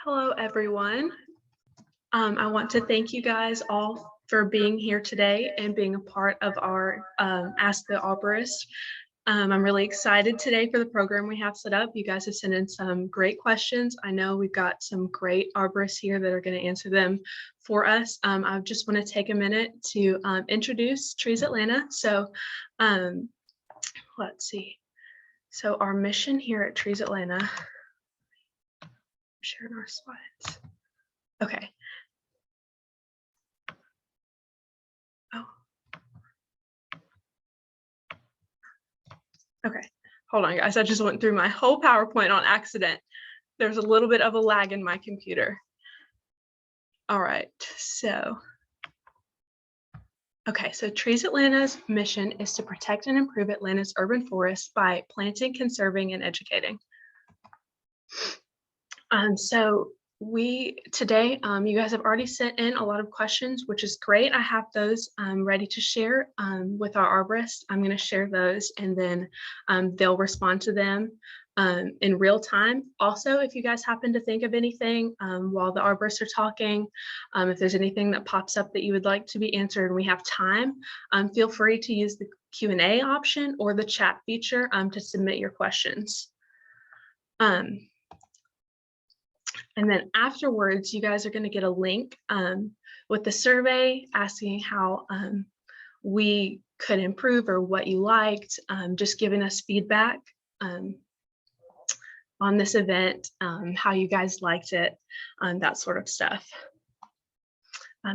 Hello, everyone. I want to thank you guys all for being here today and being a part of our Ask the Arborist. I'm really excited today for the program we have set up. You guys have sent in some great questions. I know we've got some great arborists here that are going to answer them for us. I just want to take a minute to introduce Trees Atlanta. So let's see. So our mission here at Trees Atlanta, sharing our slides. Okay. Oh. Okay. Hold on, guys. I just went through my whole PowerPoint on accident. There's a little bit of a lag in my computer. All right. So Trees Atlanta's mission is to protect and improve Atlanta's urban forests by planting, conserving, and educating. Today, you guys have already sent in a lot of questions, which is great. I have those ready to share with our arborists. I'm going to share those and then they'll respond to them in real time. Also, if you guys happen to think of anything while the arborists are talking, if there's anything that pops up that you would like to be answered and we have time, feel free to use the Q&A option or the chat feature to submit your questions. And then afterwards, you guys are going to get a link with the survey asking how we could improve or what you liked, just giving us feedback on this event, how you guys liked it, that sort of stuff.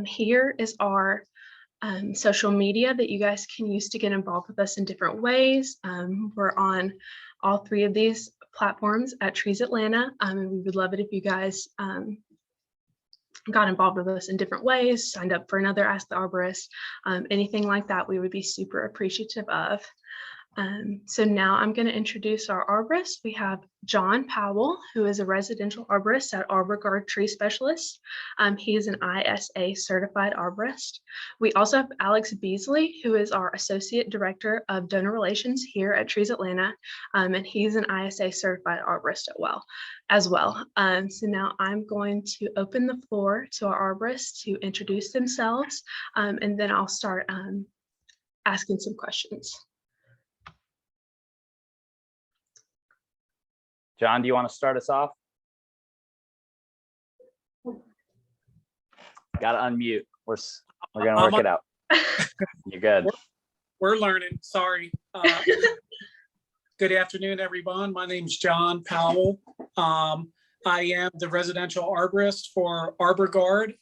Here is our social media that you guys can use to get involved with us in different ways. We're on all three of these platforms at Trees Atlanta, and we would love it if you guys got involved with us in different ways, signed up for another Ask the Arborist, anything like that, we would be super appreciative of. So now I'm going to introduce our arborist. We have John Powell, who is a residential arborist at ArborGuard Tree Specialist. He is an ISA certified arborist. We also have Alex Beasley, who is our Associate Director of Donor Relations here at Trees Atlanta, and he's an ISA certified arborist as well. So now I'm going to open the floor to our arborists to introduce themselves, and then I'll start asking some questions. John, do you want to start us off? Got to unmute. We're going to work it out. You're good. We're learning. Sorry. Good afternoon, everyone. My name's John Powell. I am the residential arborist for ArborGuard.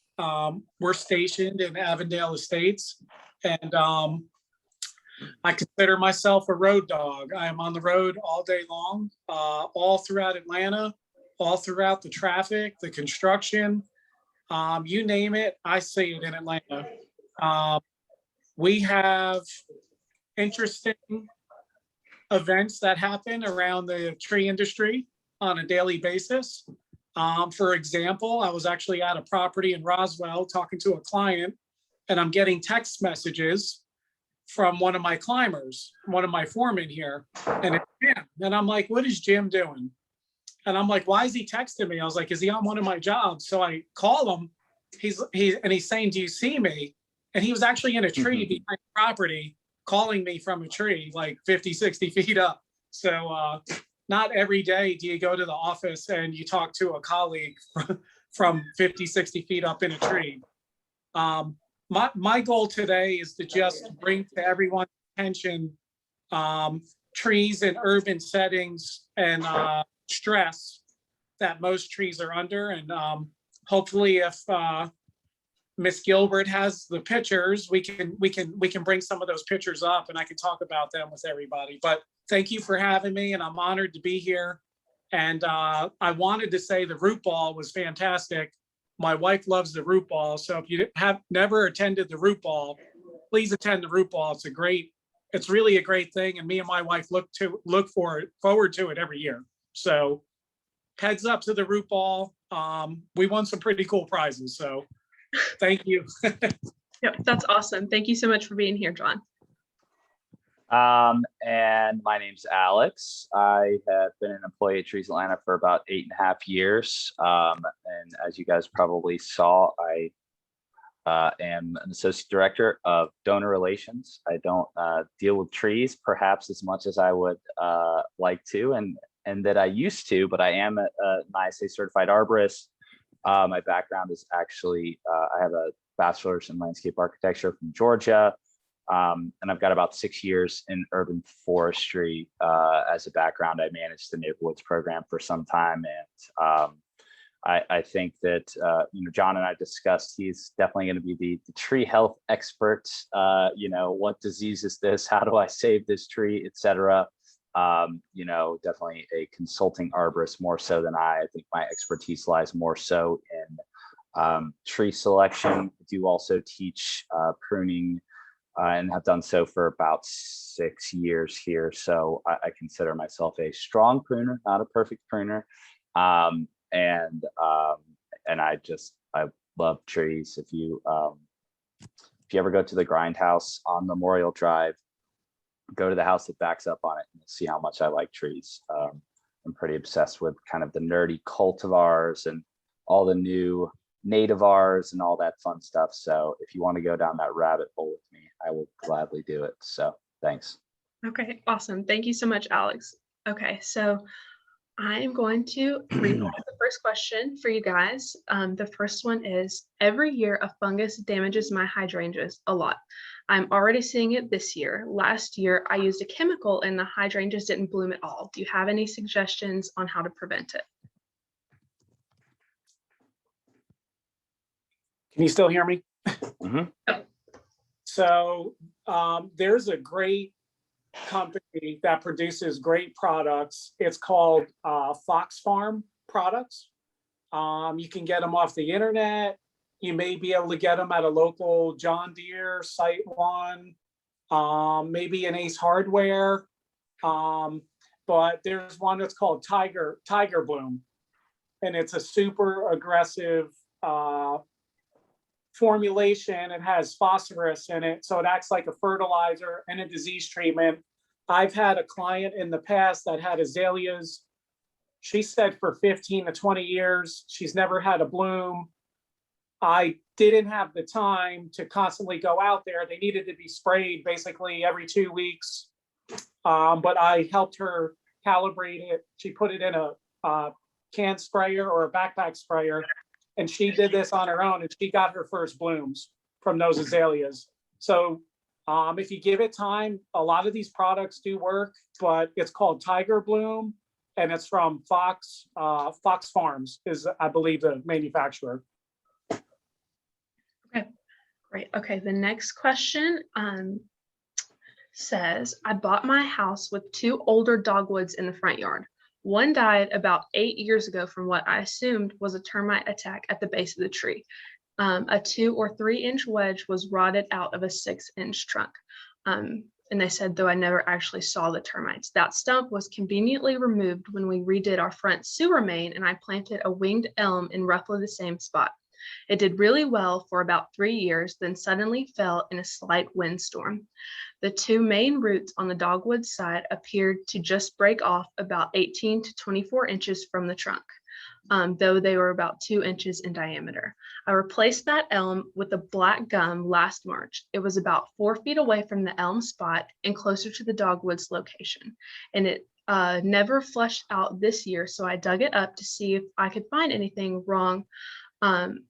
We're stationed in Avondale Estates, and I consider myself a road dog. I am on the road all day long, all throughout Atlanta, all throughout the traffic, the construction, you name it, I see it in Atlanta. We have interesting events that happen around the tree industry on a daily basis. For example, I was actually at a property in Roswell talking to a client, and I'm getting text messages from one of my climbers, one of my foremen here, and it's Jim. And I'm like, what is Jim doing? And I'm like, why is he texting me? I was like, is he on one of my jobs? So I call him. He's saying, do you see me? And he was actually in a tree behind the property, calling me from a tree like 50, 60 feet up. So not every day do you go to the office and you talk to a colleague from 50, 60 feet up in a tree. My goal today is to just bring to everyone's attention trees in urban settings and stress that most trees are under. And hopefully if Miss Gilbert has the pictures, we can bring some of those pictures up and I can talk about them with everybody. But thank you for having me, and I'm honored to be here. And I wanted to say the root ball was fantastic. My wife loves the root ball. So if you have never attended the root ball, please attend the root ball. It's really a great thing. And me and my wife look forward to it every year. So heads up to the root ball. We won some pretty cool prizes. So thank you. Yep, that's awesome. Thank you so much for being here, John. And my name's Alex. I have been an employee at Trees Atlanta for about 8.5 years. And as you guys probably saw, I am an associate director of donor relations. I don't deal with trees perhaps as much as I would like to, and that I used to, but I am an ISA certified arborist. My background is actually, I have a bachelor's in landscape architecture from Georgia. And I've got about 6 years in urban forestry as a background. I managed the Neighborhoods program for some time, and I think that John and I discussed he's definitely going to be the tree health expert. What disease is this? How do I save this tree, etc. Definitely a consulting arborist more so than I. I think my expertise lies more so in tree selection. I do also teach pruning. And have done so for about 6 years here. So I consider myself a strong pruner, not a perfect pruner. And I love trees. If you ever go to the Grindhouse on Memorial Drive, go to the house that backs up on it and you'll see how much I like trees. I'm pretty obsessed with kind of the nerdy cultivars and all the new nativars and all that fun stuff. So if you want to go down that rabbit hole with me, I will gladly do it. So thanks. Okay, awesome. Thank you so much, Alex. Okay, so I'm going to read the first question for you guys. The first one is, every year a fungus damages my hydrangeas a lot. I'm already seeing it this year. Last year I used a chemical and the hydrangeas didn't bloom at all. Do you have any suggestions on how to prevent it? Can you still hear me? Mm-hmm. So there's a great company that produces great products. It's called Fox Farm Products. You can get them off the internet. You may be able to get them at a local John Deere, Site One, maybe an Ace Hardware. But there's one that's called Tiger Bloom, and it's a super aggressive formulation. It has phosphorus in it, so it acts like a fertilizer and a disease treatment. I've had a client in the past that had azaleas. She said for 15 to 20 years, she's never had a bloom. I didn't have the time to constantly go out there. They needed to be sprayed basically every 2 weeks. But I helped her calibrate it. She put it in a can sprayer or a backpack sprayer, and she did this on her own, and she got her first blooms from those azaleas. So if you give it time, a lot of these products do work, but it's called Tiger Bloom, and it's from Fox Farms is, I believe, the manufacturer. Okay, great. Okay, the next question says, I bought my house with 2 older dogwoods in the front yard. One died about 8 years ago from what I assumed was a termite attack at the base of the tree. A 2 or 3 inch wedge was rotted out of a 6-inch trunk. And they said, though I never actually saw the termites. That stump was conveniently removed when we redid our front sewer main, and I planted a winged elm in roughly the same spot. It did really well for about 3 years, then suddenly fell in a slight windstorm. The 2 main roots on the dogwood side appeared to just break off about 18 to 24 inches from the trunk, though they were about 2 inches in diameter. I replaced that elm with a black gum last March. It was about 4 feet away from the elm spot and closer to the dogwood's location, and it never flushed out this year, so I dug it up to see if I could find anything wrong,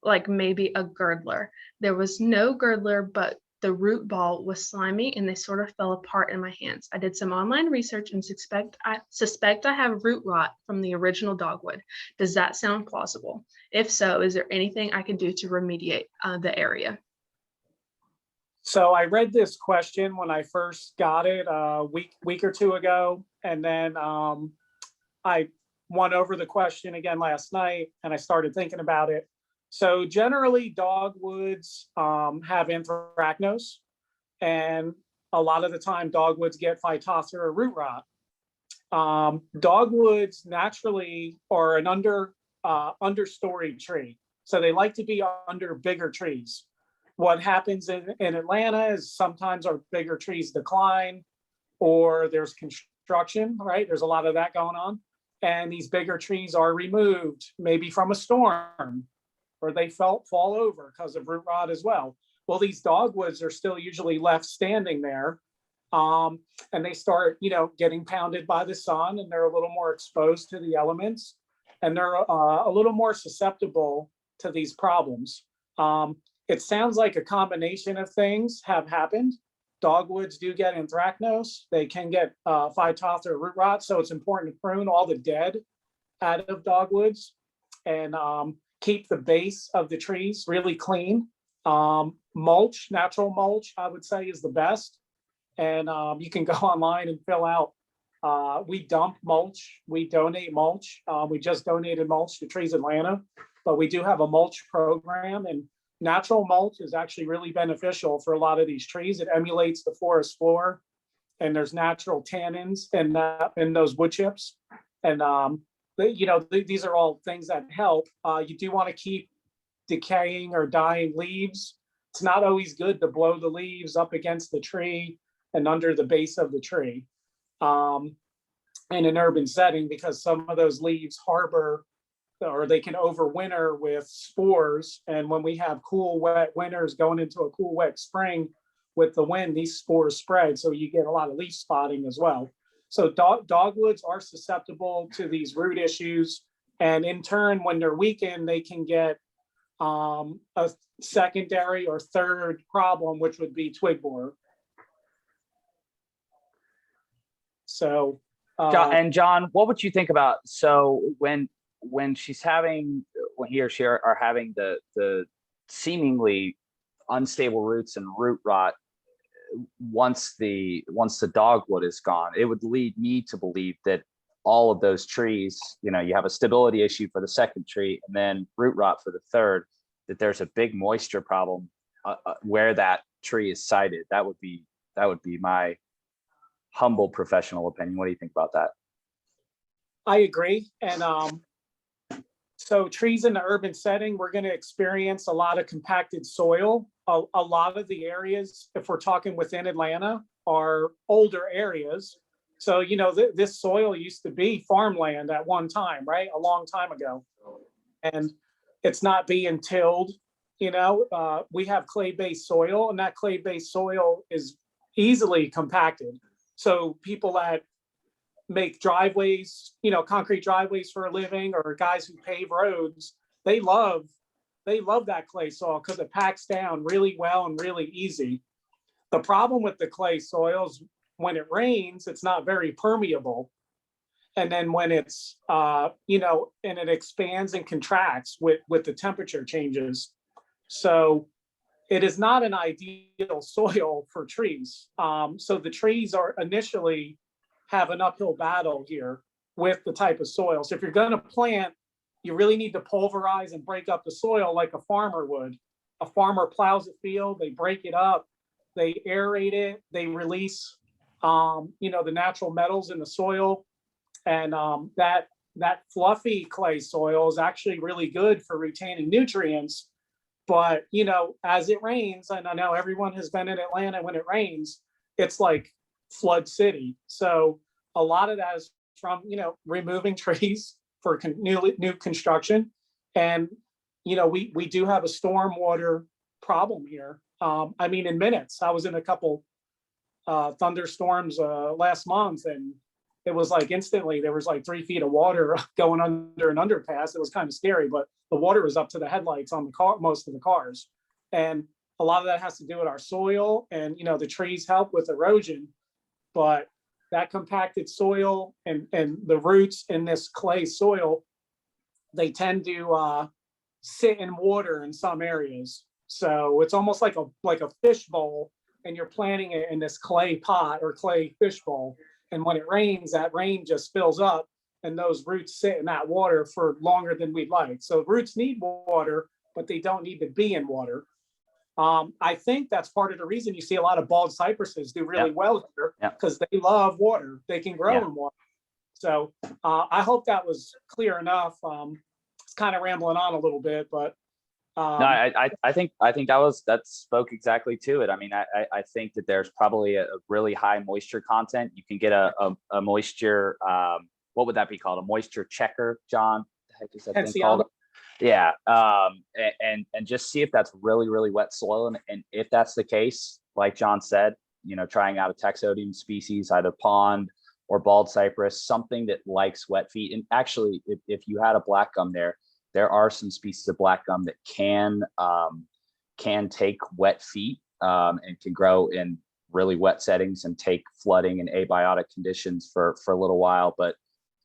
like maybe a girdler. There was no girdler, but the root ball was slimy and they sort of fell apart in my hands. I did some online research and suspect I have root rot from the original dogwood. Does that sound plausible? If so, is there anything I can do to remediate the area? So I read this question when I first got it a week or 2 ago, and then I went over the question again last night, and I started thinking about it. So generally, dogwoods have anthracnose, and a lot of the time, dogwoods get Phytophthora root rot. Dogwoods naturally are an understory tree, so they like to be under bigger trees. What happens in Atlanta is sometimes our bigger trees decline. or there's construction, right? There's a lot of that going on. And these bigger trees are removed, maybe from a storm, or they fall over because of root rot as well. Well, these dogwoods are still usually left standing there. And they start, getting pounded by the sun, and they're a little more exposed to the elements, and they're a little more susceptible to these problems. It sounds like a combination of things have happened. Dogwoods do get anthracnose. They can get phytophthora root rot. So it's important to prune all the dead out of dogwoods and keep the base of the trees really clean. Mulch, natural mulch, I would say is the best. And you can go online and fill out. We dump mulch. We donate mulch. We just donated mulch to Trees Atlanta, but we do have a mulch program, and natural mulch is actually really beneficial for a lot of these trees. It emulates the forest floor, and there's natural tannins in those wood chips. And these are all things that help. You do want to keep decaying or dying leaves. It's not always good to blow the leaves up against the tree and under the base of the tree in an urban setting, because some of those leaves harbor, or they can overwinter with spores. And when we have cool, wet winters going into a cool, wet spring with the wind, these spores spread. So you get a lot of leaf spotting as well. So dogwoods are susceptible to these root issues. And in turn, when they're weakened, they can get a secondary or third problem, which would be twig borer. So, John, what would you think about, so when he or she are having the seemingly unstable roots and root rot, once the dogwood is gone, it would lead me to believe that all of those trees, you have a stability issue for the second tree and then root rot for the third, that there's a big moisture problem where that tree is sited. That would be my humble professional opinion. What do you think about that? I agree. And so trees in the urban setting, we're going to experience a lot of compacted soil. A lot of the areas, if we're talking within Atlanta, are older areas. So, this soil used to be farmland at one time, right? A long time ago. And it's not being tilled. We have clay-based soil, and that clay-based soil is easily compacted. So people that make driveways, concrete driveways for a living, or guys who pave roads, they love that clay soil because it packs down really well and really easy. The problem with the clay soils, when it rains, it's not very permeable. And then when it's, and it expands and contracts with the temperature changes. So it is not an ideal soil for trees. So the trees are initially have an uphill battle here with the type of soil. So if you're going to plant, you really need to pulverize and break up the soil like a farmer would. A farmer plows a field, they break it up, they aerate it, they release, the natural metals in the soil. And that fluffy clay soil is actually really good for retaining nutrients. But, as it rains, and I know everyone has been in Atlanta when it rains, it's like flood city. So a lot of that is from, removing trees for new construction. And, we do have a stormwater problem here. In minutes, I was in a couple thunderstorms last month, and it was like instantly there was like 3 feet of water going under an underpass. It was kind of scary, but the water was up to the headlights on the car, most of the cars. And a lot of that has to do with our soil, and the trees help with erosion, but that compacted soil and the roots in this clay soil, they tend to sit in water in some areas. So it's almost like a fish bowl, and you're planting it in this clay pot or clay fish bowl. And when it rains, that rain just fills up, and those roots sit in that water for longer than we'd like. So roots need water, but they don't need to be in water. I think that's part of the reason you see a lot of bald cypresses do really well here, because they love water. They can grow in water. So I hope that was clear enough. It's kind of rambling on a little bit, but No, I think that spoke exactly to it. I mean, I think that there's probably a really high moisture content. You can get a moisture, what would that be called? A moisture checker, John? The heck is that thing called? Yeah. And just see if that's really, really wet soil. And if that's the case, like John said, trying out a taxodium species, either pond or bald cypress, something that likes wet feet. And actually, if you had a black gum there are some species of black gum that can take wet feet and can grow in really wet settings and take flooding and abiotic conditions for a little while. But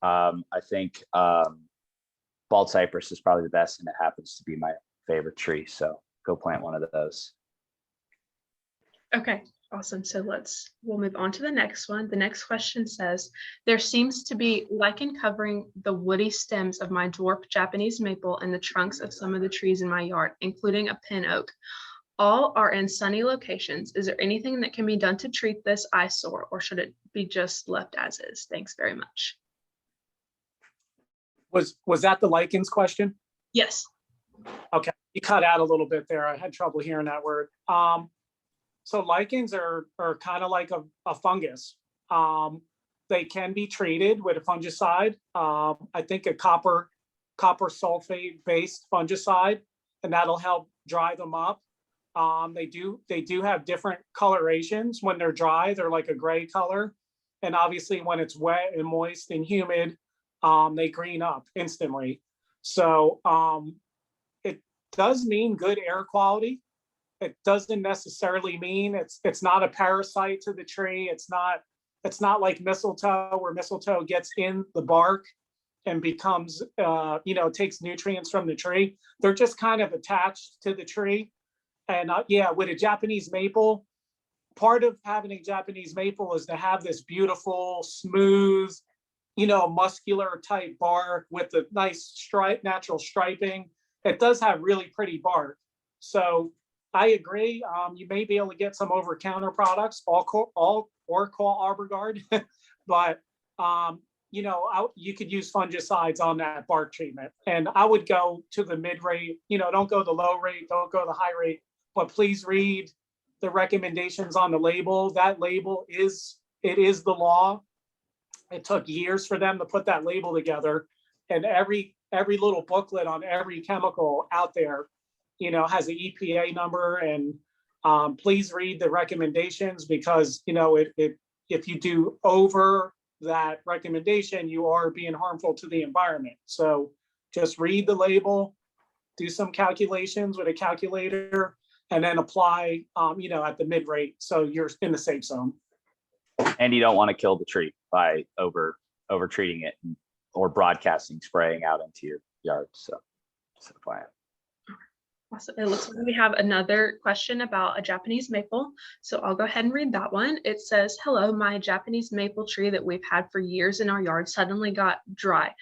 I think bald cypress is probably the best, and it happens to be my favorite tree. So go plant one of those. Okay, awesome. So we'll move on to the next one. The next question says, there seems to be lichen covering the woody stems of my dwarf Japanese maple and the trunks of some of the trees in my yard, including a pin oak. All are in sunny locations. Is there anything that can be done to treat this eyesore, or should it be just left as is? Thanks very much. Was that the lichens question? Yes. Okay, you cut out a little bit there. I had trouble hearing that word. So lichens are kind of like a fungus. They can be treated with a fungicide. I think a copper sulfate based fungicide, and that'll help dry them up. They do have different colorations. When they're dry, they're like a gray color. And obviously when it's wet and moist and humid, they green up instantly. So it does mean good air quality. It doesn't necessarily mean it's not a parasite to the tree. It's not like mistletoe, where mistletoe gets in the bark and becomes, takes nutrients from the tree. They're just kind of attached to the tree. And yeah, with a Japanese maple, part of having a Japanese maple is to have this beautiful, smooth, muscular type bark with the nice natural striping. It does have really pretty bark. So I agree. You may be able to get some over-counter products, or call ArborGuard, but you could use fungicides on that bark treatment. And I would go to the mid-rate. Don't go the low rate, don't go the high rate, but please read the recommendations on the label. That label is the law. It took years for them to put that label together, and every little booklet on every chemical out there has an EPA number. And please read the recommendations, because if you do over that recommendation, you are being harmful to the environment. So just read the label, do some calculations with a calculator, and then apply at the mid rate, so you're in the safe zone. And you don't want to kill the tree by over treating it or broadcasting spraying out into your yard. So plan. Awesome. It looks like we have another question about a Japanese maple. So I'll go ahead and read that one. It says, hello, my Japanese maple tree that we've had for years in our yard suddenly got dry.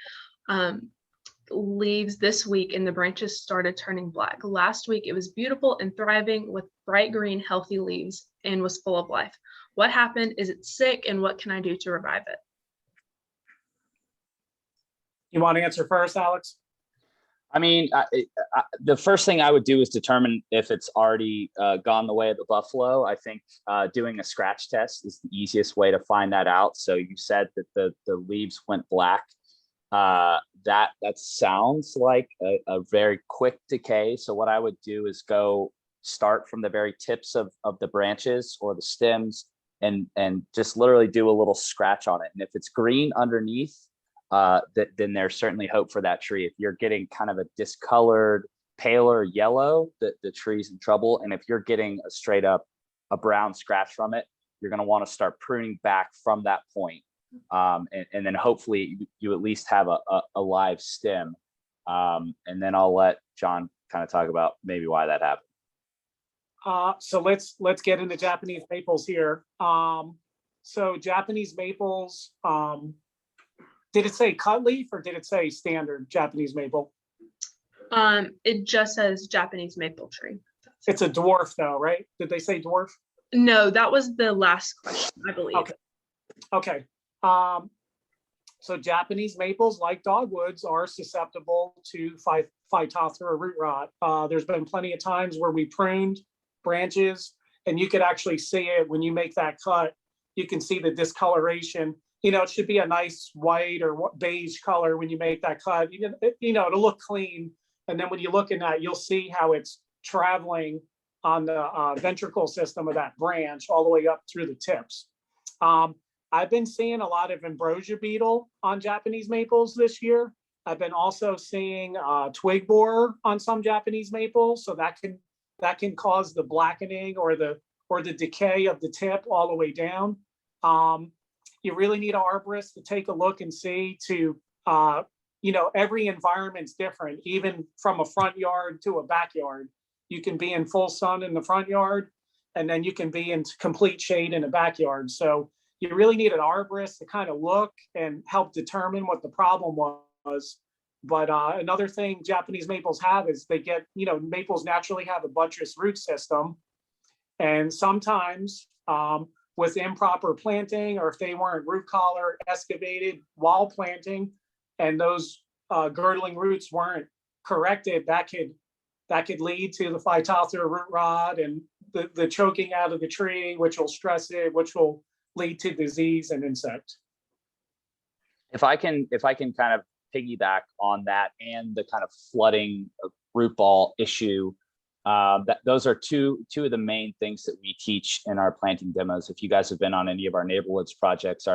Leaves this week and the branches started turning black. Last week it was beautiful and thriving with bright green, healthy leaves and was full of life. What happened? Is it sick? And what can I do to revive it? You want to answer first, Alex? I mean, the first thing I would do is determine if it's already gone the way of the buffalo. I think doing a scratch test is the easiest way to find that out. So you said that the leaves went black. That sounds like a very quick decay. So what I would do is go start from the very tips of the branches or the stems and just literally do a little scratch on it. And if it's green underneath, then there's certainly hope for that tree. If you're getting kind of a discolored, paler yellow, the tree's in trouble. And if you're getting a straight up a brown scratch from it, you're going to want to start pruning back from that point. And then hopefully you at least have a live stem. And then I'll let John kind of talk about maybe why that happened. So let's get into Japanese maples here. So Japanese maples, did it say cut leaf or did it say standard Japanese maple? It just says Japanese maple tree. It's a dwarf though, right? Did they say dwarf? No, that was the last question, I believe. Okay. So Japanese maples, like dogwoods, are susceptible to Phytophthora root rot. There's been plenty of times where we pruned branches, and you could actually see it when you make that cut. You can see the discoloration. You know, it should be a nice white or beige color when you make that cut. You know, to look clean. And then when you look in that, you'll see how it's traveling on the ventricle system of that branch all the way up through the tips. I've been seeing a lot of ambrosia beetle on Japanese maples this year. I've been also seeing twig borer on some Japanese maples, so that can cause the blackening or the decay of the tip all the way down. You really need an arborist to take a look and see to, you know, every environment's different, even from a front yard to a backyard. You can be in full sun in the front yard, and then you can be in complete shade in the backyard. So you really need an arborist to kind of look and help determine what the problem was. But another thing Japanese maples have is they get, you know, maples naturally have a buttress root system. And sometimes with improper planting, or if they weren't root collar excavated while planting, and those girdling roots weren't corrected, that could lead to the Phytophthora root rot and the choking out of the tree, which will stress it, which will lead to disease and insect. If I can kind of piggyback on that and the kind of flooding root ball issue, those are two of the main things that we teach in our planting demos. If you guys have been on any of our neighborhoods projects,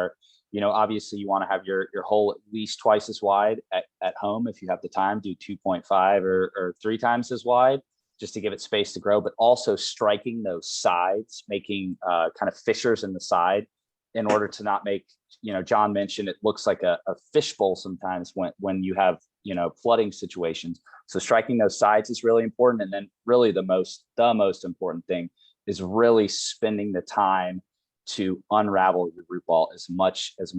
you know, obviously you want to have your hole at least twice as wide at home. If you have the time, do 2.5 or 3 times as wide, just to give it space to grow, but also striking those sides, making kind of fissures in the side in order to not make, you know, John mentioned it looks like a fishbowl sometimes when you have, you know, flooding situations. So striking those sides is really important. And then really the most important thing is really spending the time to unravel your root ball as much as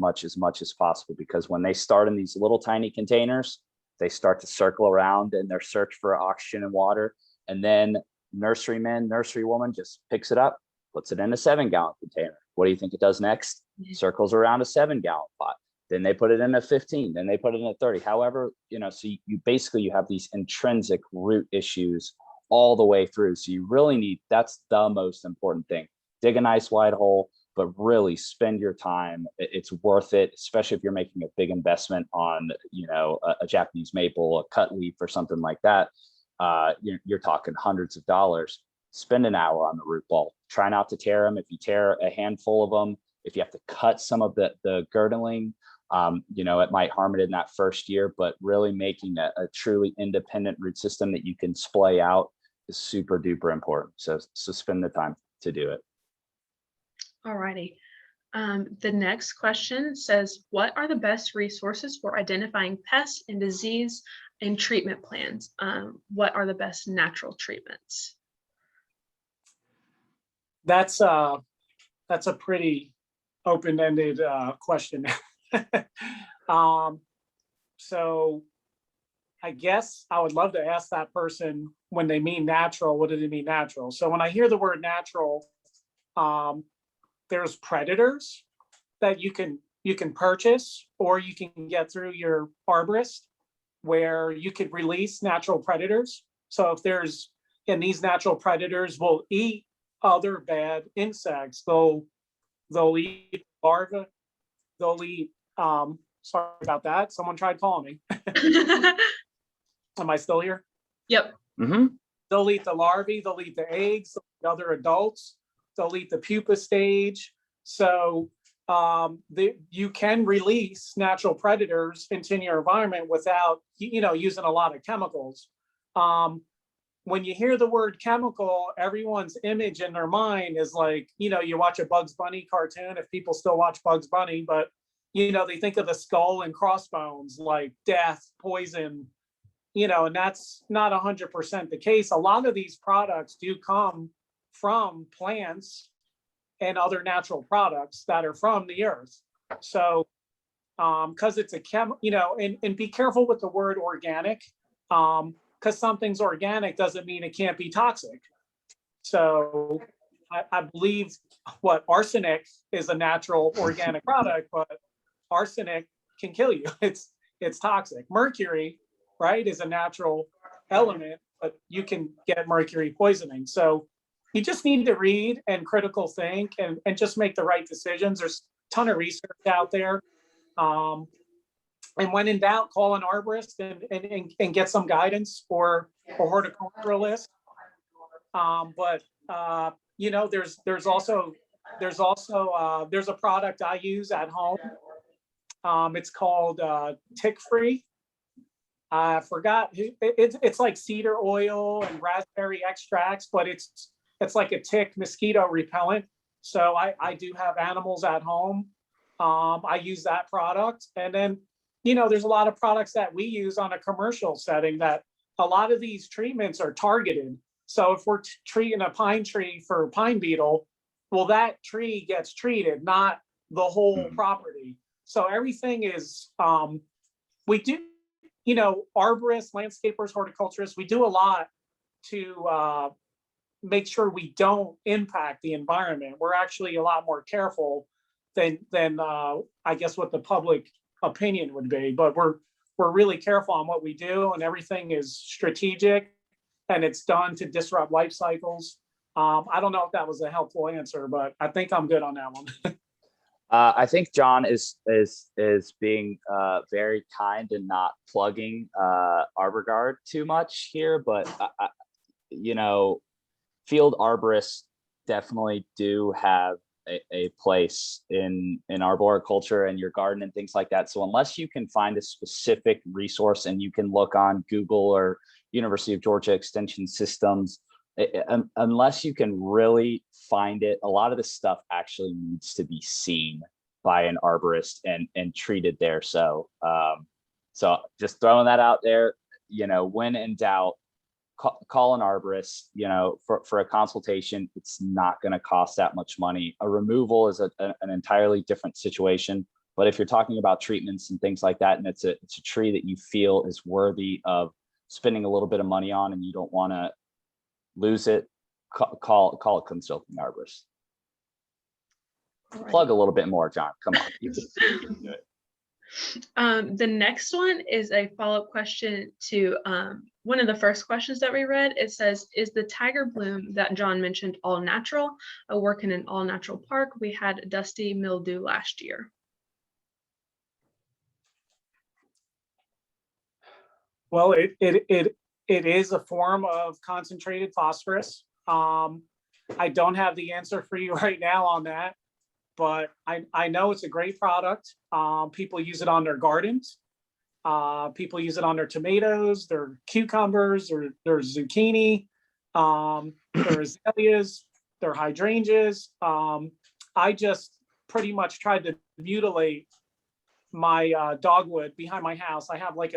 possible, because when they start in these little tiny containers, they start to circle around in their search for oxygen and water. And then nurseryman, nurserywoman just picks it up, puts it in a 7-gallon container. What do you think it does next? Circles around a 7-gallon pot. Then they put it in a 15, then they put it in a 30. However, you know, so you basically, you have these intrinsic root issues all the way through. So you really need, that's the most important thing. Dig a nice wide hole, but really spend your time. It's worth it, especially if you're making a big investment on, you know, a Japanese maple, a cut leaf or something like that. You're talking hundreds of dollars. Spend an hour on the root ball. Try not to tear them. If you tear a handful of them, if you have to cut some of the girdling, you know, it might harm it in that first year, but really making a truly independent root system that you can splay out is super duper important. So spend the time to do it. All righty. The next question says, what are the best resources for identifying pests and disease and treatment plans? What are the best natural treatments? That's a pretty open-ended question. So I guess I would love to ask that person, when they mean natural, what do they mean natural? So when I hear the word natural, there's predators that you can purchase, or you can get through your arborist, where you could release natural predators. So if there's, and these natural predators will eat other bad insects. They'll eat larvae. They'll eat, sorry about that. Someone tried calling me. Am I still here? Yep. Mm-hmm. They'll eat the larvae. They'll eat the eggs. They'll eat other adults. They'll eat the pupa stage. So you can release natural predators into your environment without, you know, using a lot of chemicals. When you hear the word chemical, everyone's image in their mind is like, you know, you watch a Bugs Bunny cartoon, if people still watch Bugs Bunny, but, you know, they think of the skull and crossbones, like death, poison, you know, and that's not 100% the case. A lot of these products do come from plants and other natural products that are from the earth. So, because it's a you know, and be careful with the word organic. Because something's organic doesn't mean it can't be toxic. So I believe what arsenic is a natural organic product, but arsenic can kill you. It's toxic. Mercury, right, is a natural element, but you can get mercury poisoning. So you just need to read and critical think and just make the right decisions. There's a ton of research out there. And when in doubt, call an arborist and get some guidance or a horticulturalist. You know, there's a product I use at home. It's called Tick Free. I forgot. It's like cedar oil and raspberry extracts, but it's like a tick mosquito repellent. So I do have animals at home. I use that product, and then you know there's a lot of products that we use on a commercial setting that a lot of these treatments are targeted. So if we're treating a pine tree for pine beetle, well, that tree gets treated, not the whole property. So everything is, we do, you know, arborists, landscapers, horticulturists, we do a lot to make sure we don't impact the environment. We're actually a lot more careful than I guess what the public opinion would be, but we're really careful on what we do, and everything is strategic and it's done to disrupt life cycles. I don't know if that was a helpful answer, but I think I'm good on that one. I think John is being very kind and not plugging ArborGuard too much here, but you know, field arborists definitely do have a place in arboriculture and your garden and things like that. So unless you can find a specific resource and you can look on Google or University of Georgia Extension Systems, unless you can really find it, a lot of this stuff actually needs to be seen by an arborist and treated there. So just throwing that out there, you know, when in doubt, call an arborist, you know, for a consultation. It's not going to cost that much money. A removal is an entirely different situation. But if you're talking about treatments and things like that, and it's a tree that you feel is worthy of spending a little bit of money on, and you don't want to lose it, call a consulting arborist. Right. Plug a little bit more, John. Come on. You can do it. The next one is a follow-up question to one of the first questions that we read. It says, is the tiger bloom that John mentioned all natural? I work in an all natural park. We had dusty mildew last year. Well, it is a form of concentrated phosphorus. I don't have the answer for you right now on that, but I know it's a great product. People use it on their gardens. People use it on their tomatoes, their cucumbers, or their zucchini, their azaleas, their hydrangeas. I just pretty much tried to mutilate my dogwood behind my house. I have like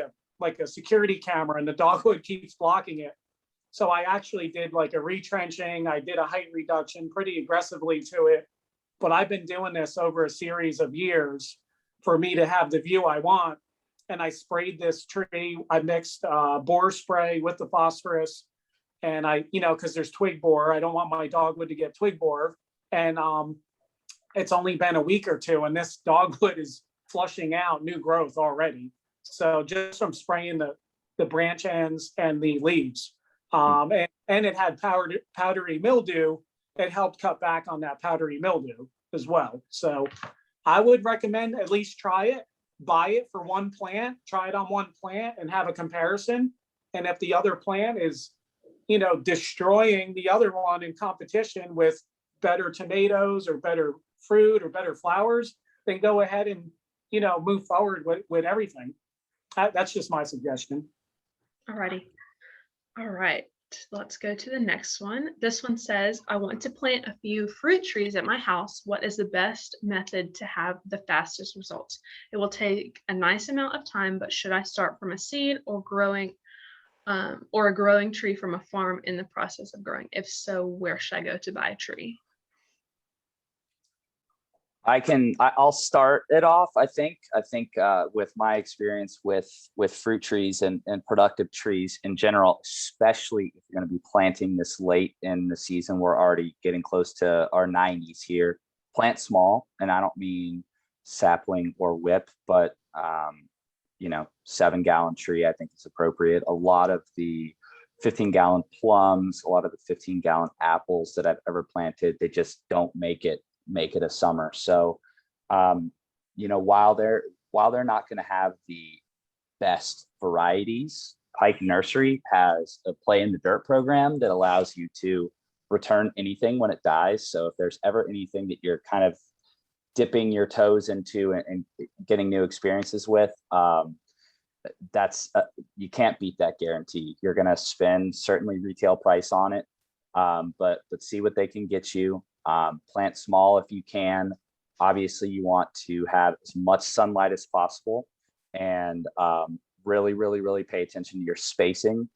a security camera, and the dogwood keeps blocking it. So I actually did like a retrenching. I did a height reduction pretty aggressively to it. But I've been doing this over a series of years for me to have the view I want. And I sprayed this tree. I mixed boar spray with the phosphorus. And I, you know, because there's twig borer. I don't want my dogwood to get twig borer. And it's only been a week or two, and this dogwood is flushing out new growth already. So just from spraying the branch ends and the leaves. And it had powdery mildew. It helped cut back on that powdery mildew as well. So I would recommend at least try it, buy it for one plant, try it on one plant and have a comparison. And if the other plant is, you know, destroying the other one in competition with better tomatoes or better fruit or better flowers, then go ahead and, you know, move forward with everything. That's just my suggestion. Alrighty. All right. Let's go to the next one. This one says, I want to plant a few fruit trees at my house. What is the best method to have the fastest results? It will take a nice amount of time, but should I start from a seed or a growing tree from a farm in the process of growing? If so, where should I go to buy a tree? I'll start it off. I think with my experience with fruit trees and productive trees in general, especially if you're going to be planting this late in the season, we're already getting close to our 90s here. Plant small, and I don't mean sapling or whip, but You know, 7-gallon tree, I think is appropriate. A lot of the 15-gallon plums, a lot of the 15-gallon apples that I've ever planted, they just don't make it a summer. So, you know, while they're not going to have the best varieties, Pike Nursery has a Play in the Dirt program that allows you to return anything when it dies. So if there's ever anything that you're kind of dipping your toes into and getting new experiences with, that's you can't beat that guarantee. You're going to spend certainly retail price on it, but see what they can get you. Plant small if you can. Obviously, you want to have as much sunlight as possible, and really pay attention to your spacing.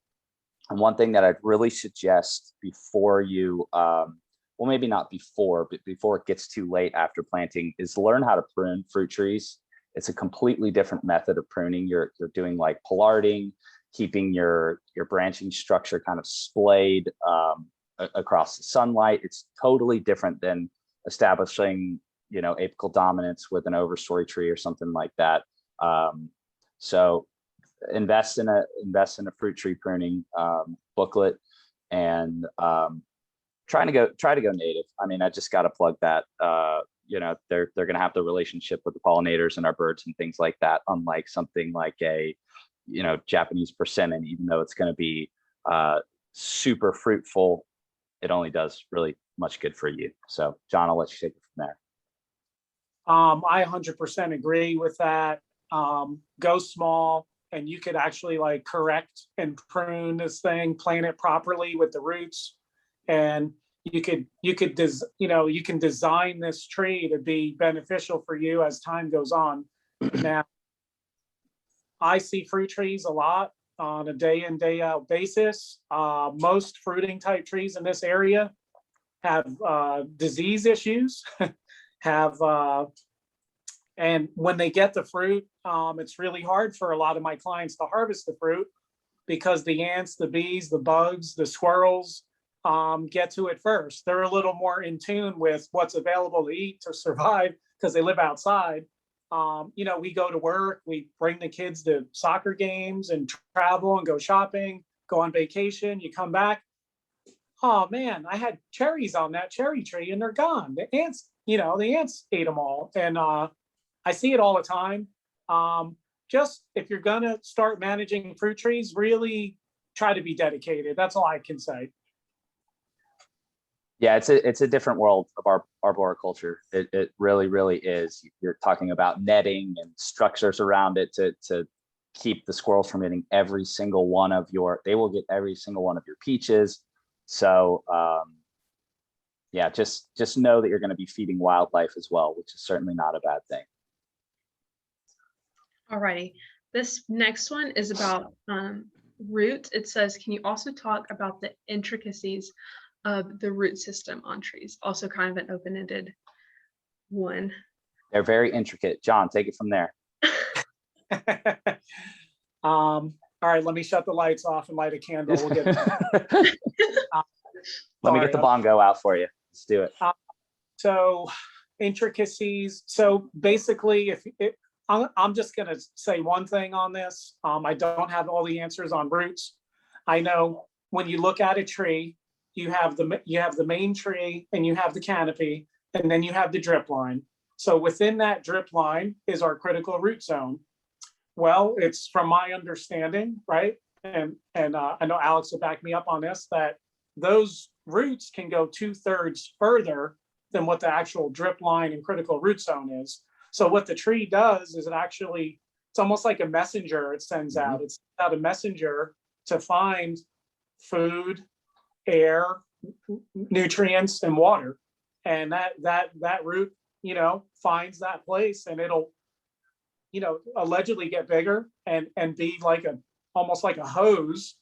And one thing that I'd really suggest before you, well, maybe not before, but before it gets too late after planting, is learn how to prune fruit trees. It's a completely different method of pruning. You're doing like pollarding, keeping your branching structure kind of splayed across the sunlight. It's totally different than establishing, you know, apical dominance with an overstory tree or something like that. So invest in a fruit tree pruning booklet, and try to go native. I mean, I just got to plug that. You know, they're going to have the relationship with the pollinators and our birds and things like that, unlike something like a, you know, Japanese persimmon. Even though it's going to be super fruitful, it only does really much good for you. So John, I'll let you take it from there. I 100% agree with that. Go small, and you could actually like correct and prune this thing, plant it properly with the roots, and you can design this tree to be beneficial for you as time goes on. Now, I see fruit trees a lot on a day in, day out basis. Most fruiting type trees in this area have disease issues, and when they get the fruit, it's really hard for a lot of my clients to harvest the fruit because the ants, the bees, the bugs, the squirrels get to it first. They're a little more in tune with what's available to eat to survive because they live outside. You know, we go to work, we bring the kids to soccer games and travel and go shopping, go on vacation. You come back, oh man, I had cherries on that cherry tree and they're gone. The ants ate them all. And I see it all the time. Just if you're gonna start managing fruit trees, really try to be dedicated. That's all I can say. Yeah, it's a different world of arboriculture. It really is. You're talking about netting and structures around it to keep the squirrels from getting every single one of they will get every single one of your peaches. So yeah, just know that you're going to be feeding wildlife as well, which is certainly not a bad thing. Alrighty, this next one is about roots. It says, can you also talk about the intricacies of the root system on trees? Also kind of an open-ended one. They're very intricate. John, take it from there. All right, let me shut the lights off and light a candle. We'll get let me get the bongo out for you. Let's do it. So intricacies. So basically, I'm just going to say one thing on this. I don't have all the answers on roots. I know when you look at a tree, you have the main tree and you have the canopy, and then you have the drip line. So within that drip line is our critical root zone. Well, it's from my understanding, right? And I know Alex will back me up on this, that those roots can go 2/3 further than what the actual drip line and critical root zone is. So what the tree does is it's almost like a messenger it sends out. It's out a messenger to find food, air, nutrients, and water. And that root, finds that place, and it'll, allegedly get bigger and be like almost like a hose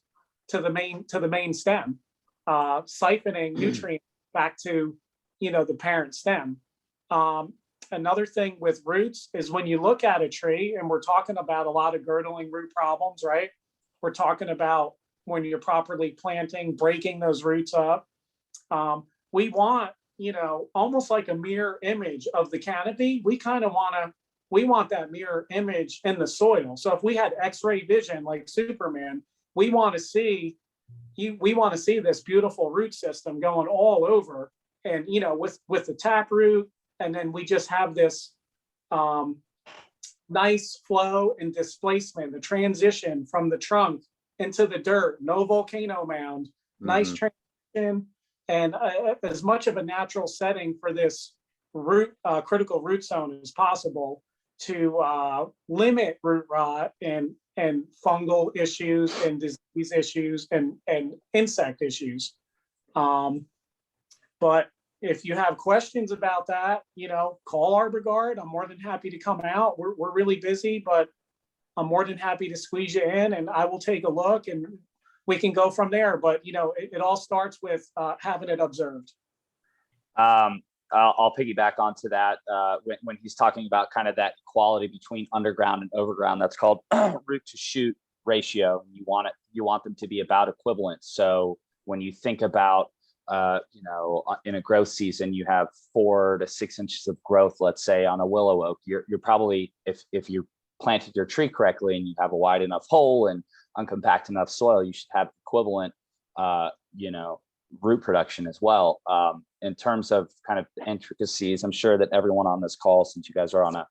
to the main stem, siphoning nutrients back to, the parent stem. Another thing with roots is when you look at a tree, and we're talking about a lot of girdling root problems, right? We're talking about when you're properly planting, breaking those roots up. We want, almost like a mirror image of the canopy. We kind of want to we want that mirror image in the soil. So if we had X-ray vision like Superman, we want to see this beautiful root system going all over, and with the tap root, and then we just have this nice flow and displacement, the transition from the trunk into the dirt, no volcano mound, nice transition, and as much of a natural setting for this critical root zone as possible to limit root rot and fungal issues and disease issues and insect issues. But if you have questions about that, call ArborGuard. I'm more than happy to come out. We're really busy, but I'm more than happy to squeeze you in, and I will take a look and we can go from there. But, it all starts with having it observed. I'll piggyback onto that when he's talking about kind of that equality between underground and overground. That's called root to shoot ratio. You want them to be about equivalent. So when you think about in a growth season, you have 4 to 6 inches of growth, let's say on a willow oak, you're probably, if you planted your tree correctly and you have a wide enough hole and uncompact enough soil, you should have equivalent root production as well. In terms of kind of the intricacies, I'm sure that everyone on this call, since you guys are on a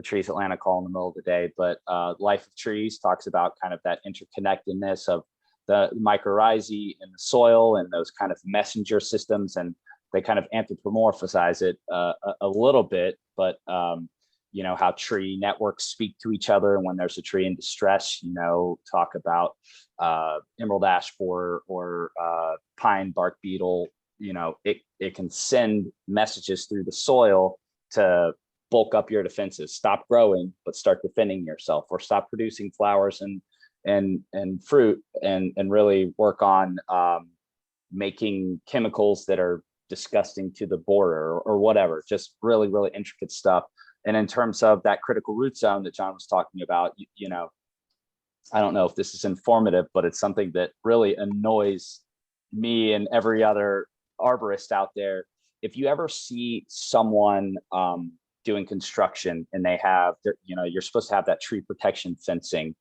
Trees Atlanta call in the middle of the day, but Life of Trees talks about kind of that interconnectedness of the mycorrhizae in the soil and those kind of messenger systems, and they kind of anthropomorphize it a little bit, but how tree networks speak to each other, and when there's a tree in distress, talk about emerald ash borer or pine bark beetle, it can send messages through the soil to bulk up your defenses, stop growing, but start defending yourself, or stop producing flowers and fruit, and really work on making chemicals that are disgusting to the borer or whatever. Just really, really intricate stuff. And in terms of that critical root zone that John was talking about, I don't know if this is informative, but it's something that really annoys me and every other arborist out there. If you ever see someone doing construction and they have, you're supposed to have that tree protection fencing.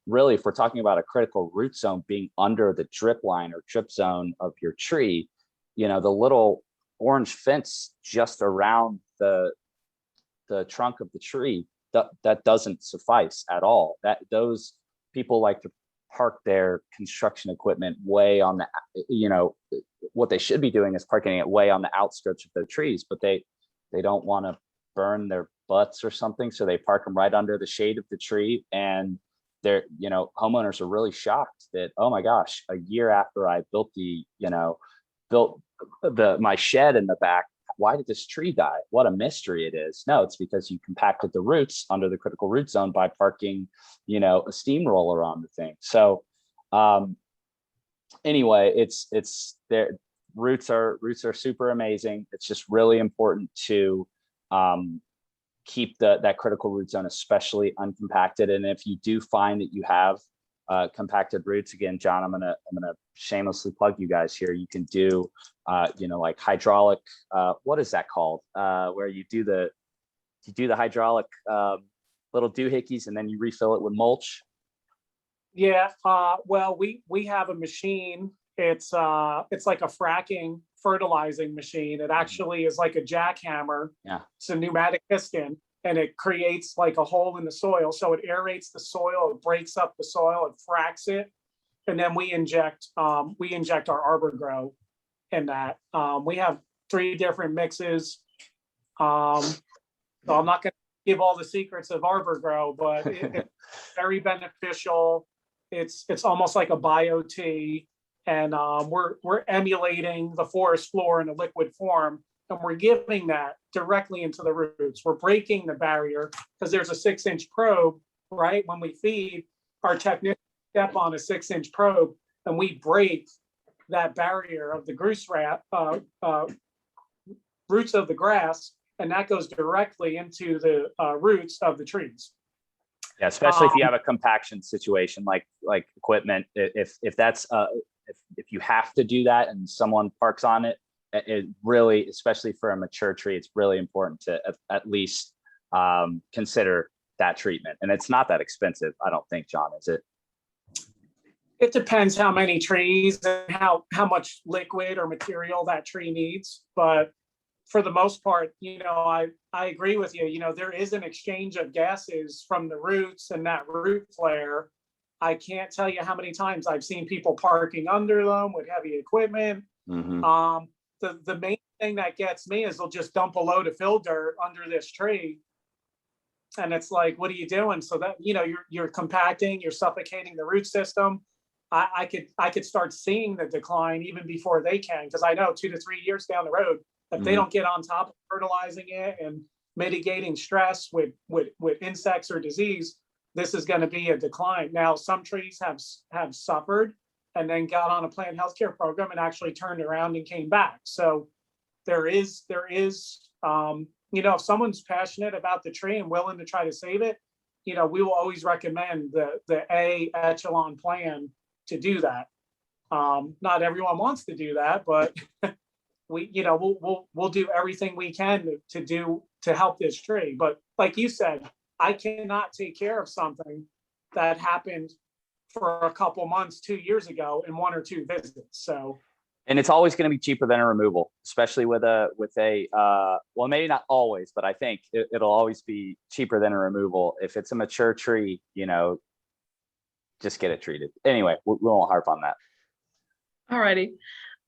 Really, if we're talking about a critical root zone being under the drip line or drip zone of your tree, the little orange fence just around the trunk of the tree, that doesn't suffice at all. That those people like to park their construction equipment way on the, what they should be doing is parking it way on the outskirts of their trees, but they don't want to burn their butts or something, so they park them right under the shade of the tree. And they're, homeowners are really shocked that, oh my gosh, a year after I built my shed in the back, why did this tree die? What a mystery it is. No, it's because you compacted the roots under the critical root zone by parking, a steamroller on the thing. So anyway, it's their roots are super amazing. It's just really important to keep that critical root zone especially uncompacted. And if you do find that you have compacted roots, again, John, I'm gonna shamelessly plug you guys here. You can do like hydraulic, what is that called, where you do the hydraulic little doohickeys and then you refill it with mulch. Yeah, well, we have a machine. It's like a fracking fertilizing machine. It actually is like a jackhammer. Yeah, it's a pneumatic piston, and it creates like a hole in the soil. So it aerates the soil, it breaks up the soil, it fracks it, and then we inject our Arbor Grow in that. We have 3 different mixes. So I'm not going to give all the secrets of Arbor Grow, but it's very beneficial. It's almost like a bio tea, and we're emulating the forest floor in a liquid form, and we're giving that directly into the roots. We're breaking the barrier because there's a 6-inch probe, right? When we feed, our technicians step on a 6-inch probe, and we break that barrier of the roots of the grass, and that goes directly into the roots of the trees. Yeah, especially if you have a compaction situation like equipment. If that's if you have to do that and someone parks on it, it really, especially for a mature tree, it's really important to at least consider that treatment. And it's not that expensive, I don't think, John, is it? It depends how many trees and how much liquid or material that tree needs. But for the most part, I agree with you. There is an exchange of gases from the roots and that root flare. I can't tell you how many times I've seen people parking under them with heavy equipment. Mm-hmm. The main thing that gets me is they'll just dump a load of fill dirt under this tree. And it's like, what are you doing? So that, you're compacting, you're suffocating the root system. I could start seeing the decline even before they can, because I know 2 to 3 years down the road, if they don't get on top of fertilizing it and mitigating stress with insects or disease, this is going to be a decline. Now, some trees have suffered and then got on a plant healthcare program and actually turned around and came back. So there is, if someone's passionate about the tree and willing to try to save it, we will always recommend the A echelon plan to do that. Not everyone wants to do that, but we'll do everything we can to help this tree. But like you said, I cannot take care of something that happened for a couple months 2 years ago in 1 or 2 visits. So, and it's always going to be cheaper than a removal, especially with a well, maybe not always, but I think it'll always be cheaper than a removal. If it's a mature tree, just get it treated. Anyway, we won't harp on that. Alrighty.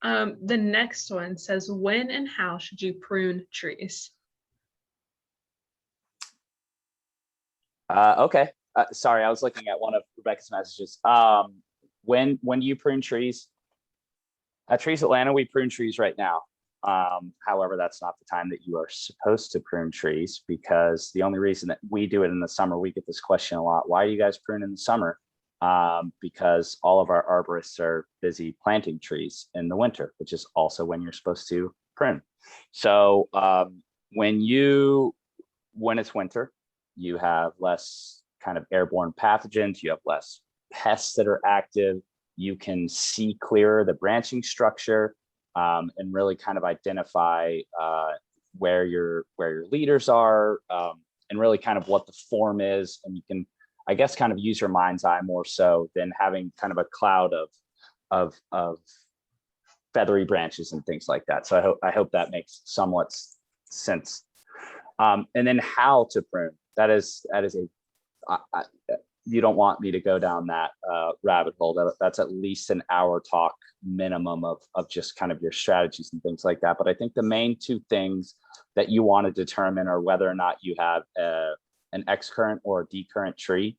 The next one says, when and how should you prune trees? Okay. Sorry, I was looking at one of Rebecca's messages. When do you prune trees? At Trees Atlanta, we prune trees right now. However, that's not the time that you are supposed to prune trees, because the only reason that we do it in the summer, we get this question a lot. Why do you guys prune in the summer? Because all of our arborists are busy planting trees in the winter, which is also when you're supposed to prune. So when it's winter, you have less kind of airborne pathogens, you have less pests that are active, you can see clearer the branching structure, and really kind of identify where your leaders are, and really kind of what the form is. And you can, I guess, kind of use your mind's eye more so than having kind of a cloud of feathery branches and things like that. So I hope that makes somewhat sense. And then how to prune. That is you don't want me to go down that rabbit hole. That's at least an hour talk minimum of just kind of your strategies and things like that. But I think the main 2 things that you want to determine are whether or not you have an X-current or a D-current tree.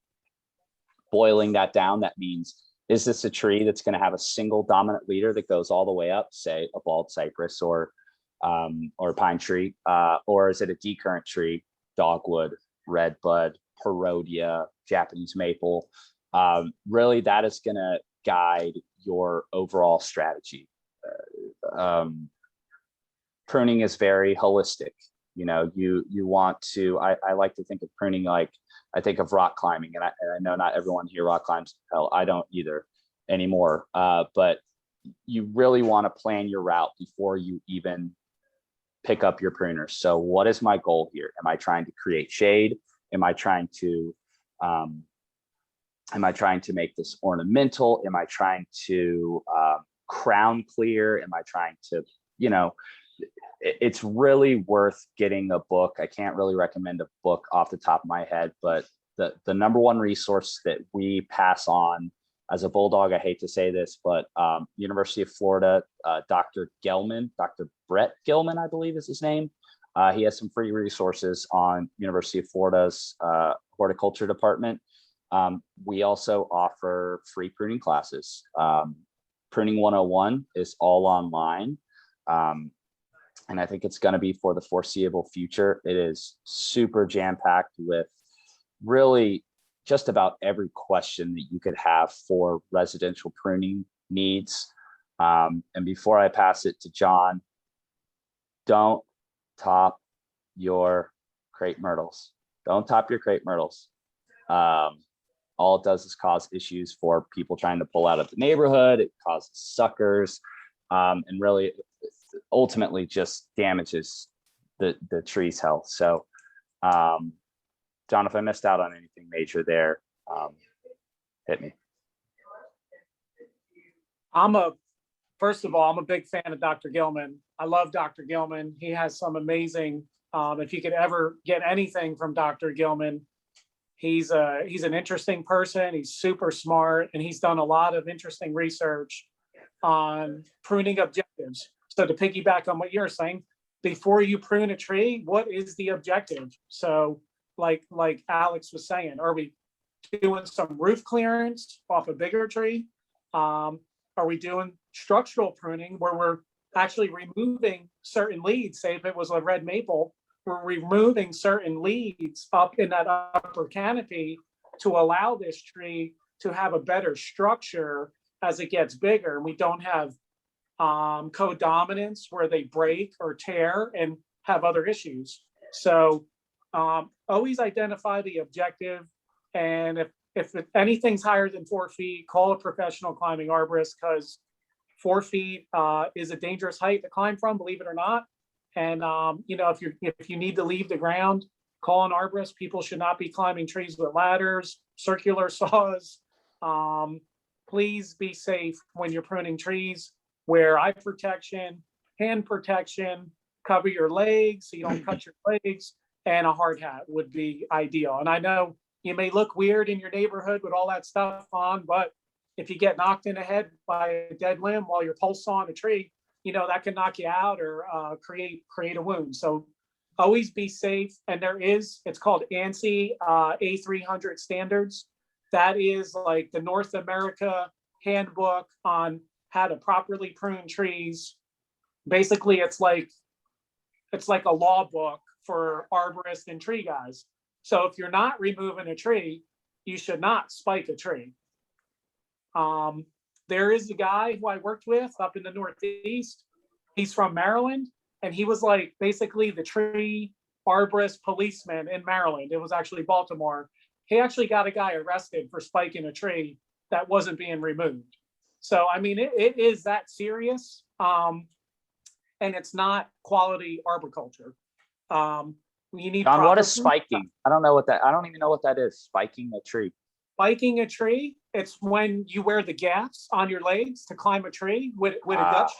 Boiling that down, that means, is this a tree that's going to have a single dominant leader that goes all the way up, say a bald cypress or pine tree, or is it a D-current tree, dogwood, redbud, Perodia, Japanese maple? Really, that is going to guide your overall strategy. Pruning is very holistic. You want to, I like to think of pruning like, I think of rock climbing, and I know not everyone here rock climbs. Hell, I don't either anymore. But you really want to plan your route before you even pick up your pruners. So what is my goal here? Am I trying to create shade? Am I trying to make this ornamental? Am I trying to crown clear? Am I trying to, it's really worth getting a book. I can't really recommend a book off the top of my head, but the number one resource that we pass on as a bulldog, I hate to say this, but University of Florida, Dr. Brett Gilman, I believe is his name. He has some free resources on University of Florida's horticulture department. We also offer free pruning classes. Pruning 101 is all online. And I think it's going to be for the foreseeable future. It is super jam-packed with really just about every question that you could have for residential pruning needs. And before I pass it to John, don't top your crepe myrtles. Don't top your crepe myrtles. All it does is cause issues for people trying to pull out of the neighborhood. It causes suckers, and really ultimately just damages the tree's health. So John, if I missed out on anything major there, hit me. First of all, I'm a big fan of Dr. Gilman. I love Dr. Gilman. He has some amazing, if you could ever get anything from Dr. Gilman, he's an interesting person. He's super smart, and he's done a lot of interesting research on pruning objectives. So to piggyback on what you're saying, before you prune a tree, what is the objective? So like Alex was saying, are we doing some roof clearance off a bigger tree? Are we doing structural pruning where we're actually removing certain leads? Say if it was a red maple, we're removing certain leads up in that upper canopy to allow this tree to have a better structure as it gets bigger. And we don't have codominance where they break or tear and have other issues. So always identify the objective. And if anything's higher than 4 feet, call a professional climbing arborist, because 4 feet is a dangerous height to climb from, believe it or not. And if you need to leave the ground, call an arborist. People should not be climbing trees with ladders, circular saws. Please be safe when you're pruning trees. Wear eye protection, hand protection, cover your legs so you don't cut your legs, and a hard hat would be ideal. And I know you may look weird in your neighborhood with all that stuff on, but if you get knocked in the head by a dead limb while you're pulse sawing a tree, that can knock you out or create a wound. So always be safe. And it's called ANSI A300 standards. That is like the North America handbook on how to properly prune trees. Basically, it's like a law book for arborists and tree guys. So if you're not removing a tree, you should not spike a tree. There is a guy who I worked with up in the Northeast. He's from Maryland, and he was like basically the tree arborist policeman in Maryland. It was actually Baltimore. He actually got a guy arrested for spiking a tree that wasn't being removed. So, I mean, it is that serious, and it's not quality arboriculture. You need John, what is spiking? I don't even know what that is. Spiking a tree. Spiking a tree, it's when you wear the gaffs on your legs to climb a tree with a Dutch,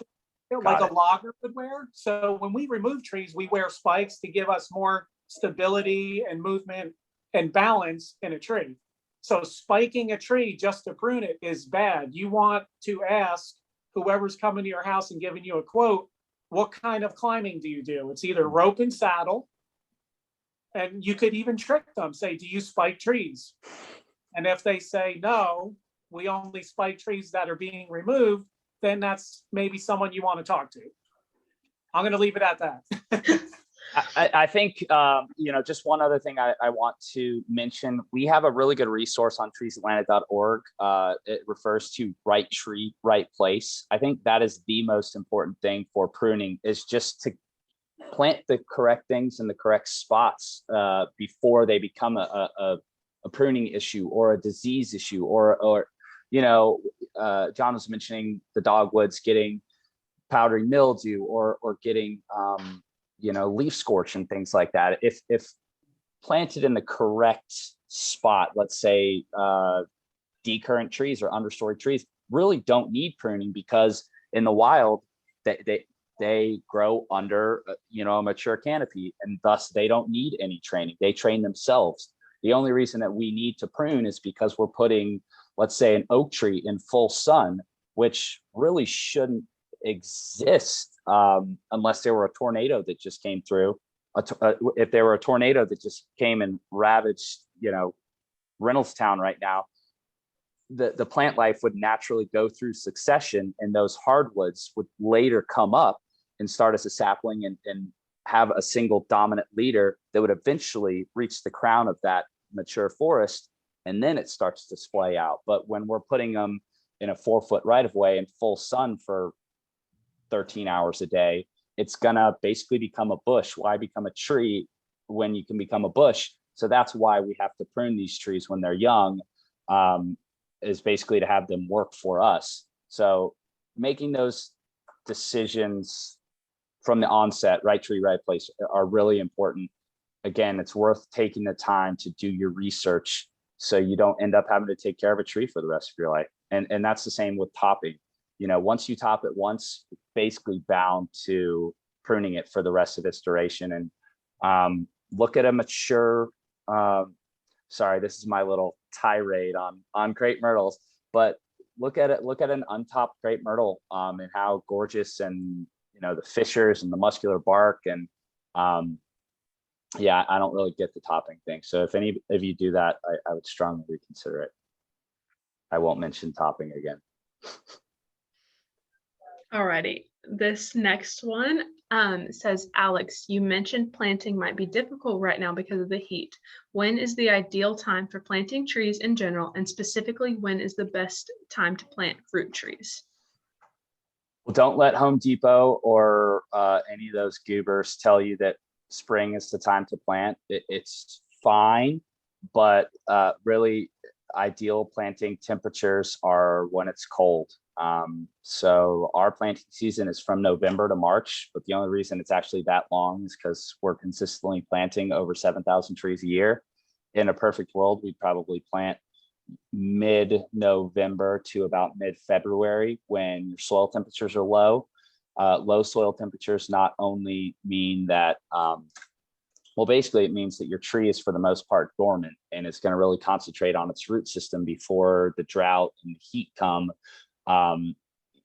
like a logger would wear. So when we remove trees, we wear spikes to give us more stability and movement and balance in a tree. So spiking a tree just to prune it is bad. You want to ask whoever's coming to your house and giving you a quote, what kind of climbing do you do? It's either rope and saddle, and you could even trick them, say, do you spike trees? And if they say, no, we only spike trees that are being removed, then that's maybe someone you want to talk to. I'm going to leave it at that. I think, just one other thing I want to mention. We have a really good resource on treesatlanta.org. It refers to right tree, right place. I think that is the most important thing for pruning, is just to plant the correct things in the correct spots before they become a pruning issue or a disease issue, or John was mentioning the dogwoods getting powdery mildew or getting leaf scorch and things like that. If planted in the correct spot, let's say decurrent trees or understory trees really don't need pruning, because in the wild they grow under a mature canopy, and thus they don't need any training. They train themselves. The only reason that we need to prune is because we're putting, let's say, an oak tree in full sun, which really shouldn't exist unless there were a tornado that just came through. If there were a tornado that just came and ravaged, Reynoldstown right now, the plant life would naturally go through succession, and those hardwoods would later come up and start as a sapling and have a single dominant leader that would eventually reach the crown of that mature forest, and then it starts to splay out. But when we're putting them in a 4-foot right of way in full sun for 13 hours a day, it's gonna basically become a bush. Why become a tree when you can become a bush? So that's why we have to prune these trees when they're young, is basically to have them work for us. So making those decisions from the onset, right tree, right place, are really important. again, it's worth taking the time to do your research so you don't end up having to take care of a tree for the rest of your life. And that's the same with topping. You know, once you top it once, it's basically bound to pruning it for the rest of its duration. And look at a mature, sorry, this is my little tirade on crepe myrtles, but look at an untopped crepe myrtle and how gorgeous, and you know, the fissures and the muscular bark. And yeah, I don't really get the topping thing. So if any of you do that, I would strongly reconsider it. I won't mention topping again. Alrighty, this next one says, Alex, you mentioned planting might be difficult right now because of the heat. When is the ideal time for planting trees in general, and specifically when is the best time to plant fruit trees? Well, don't let Home Depot or any of those goobers tell you that spring is the time to plant. It's fine, but really ideal planting temperatures are when it's cold. So our planting season is from November to March, but the only reason it's actually that long is because we're consistently planting over 7,000 trees a year. In a perfect world, we'd probably plant mid-November to about mid-February when your soil temperatures are low. Low soil temperatures not only mean that, well, basically it means that your tree is for the most part dormant, and it's going to really concentrate on its root system before the drought and the heat come,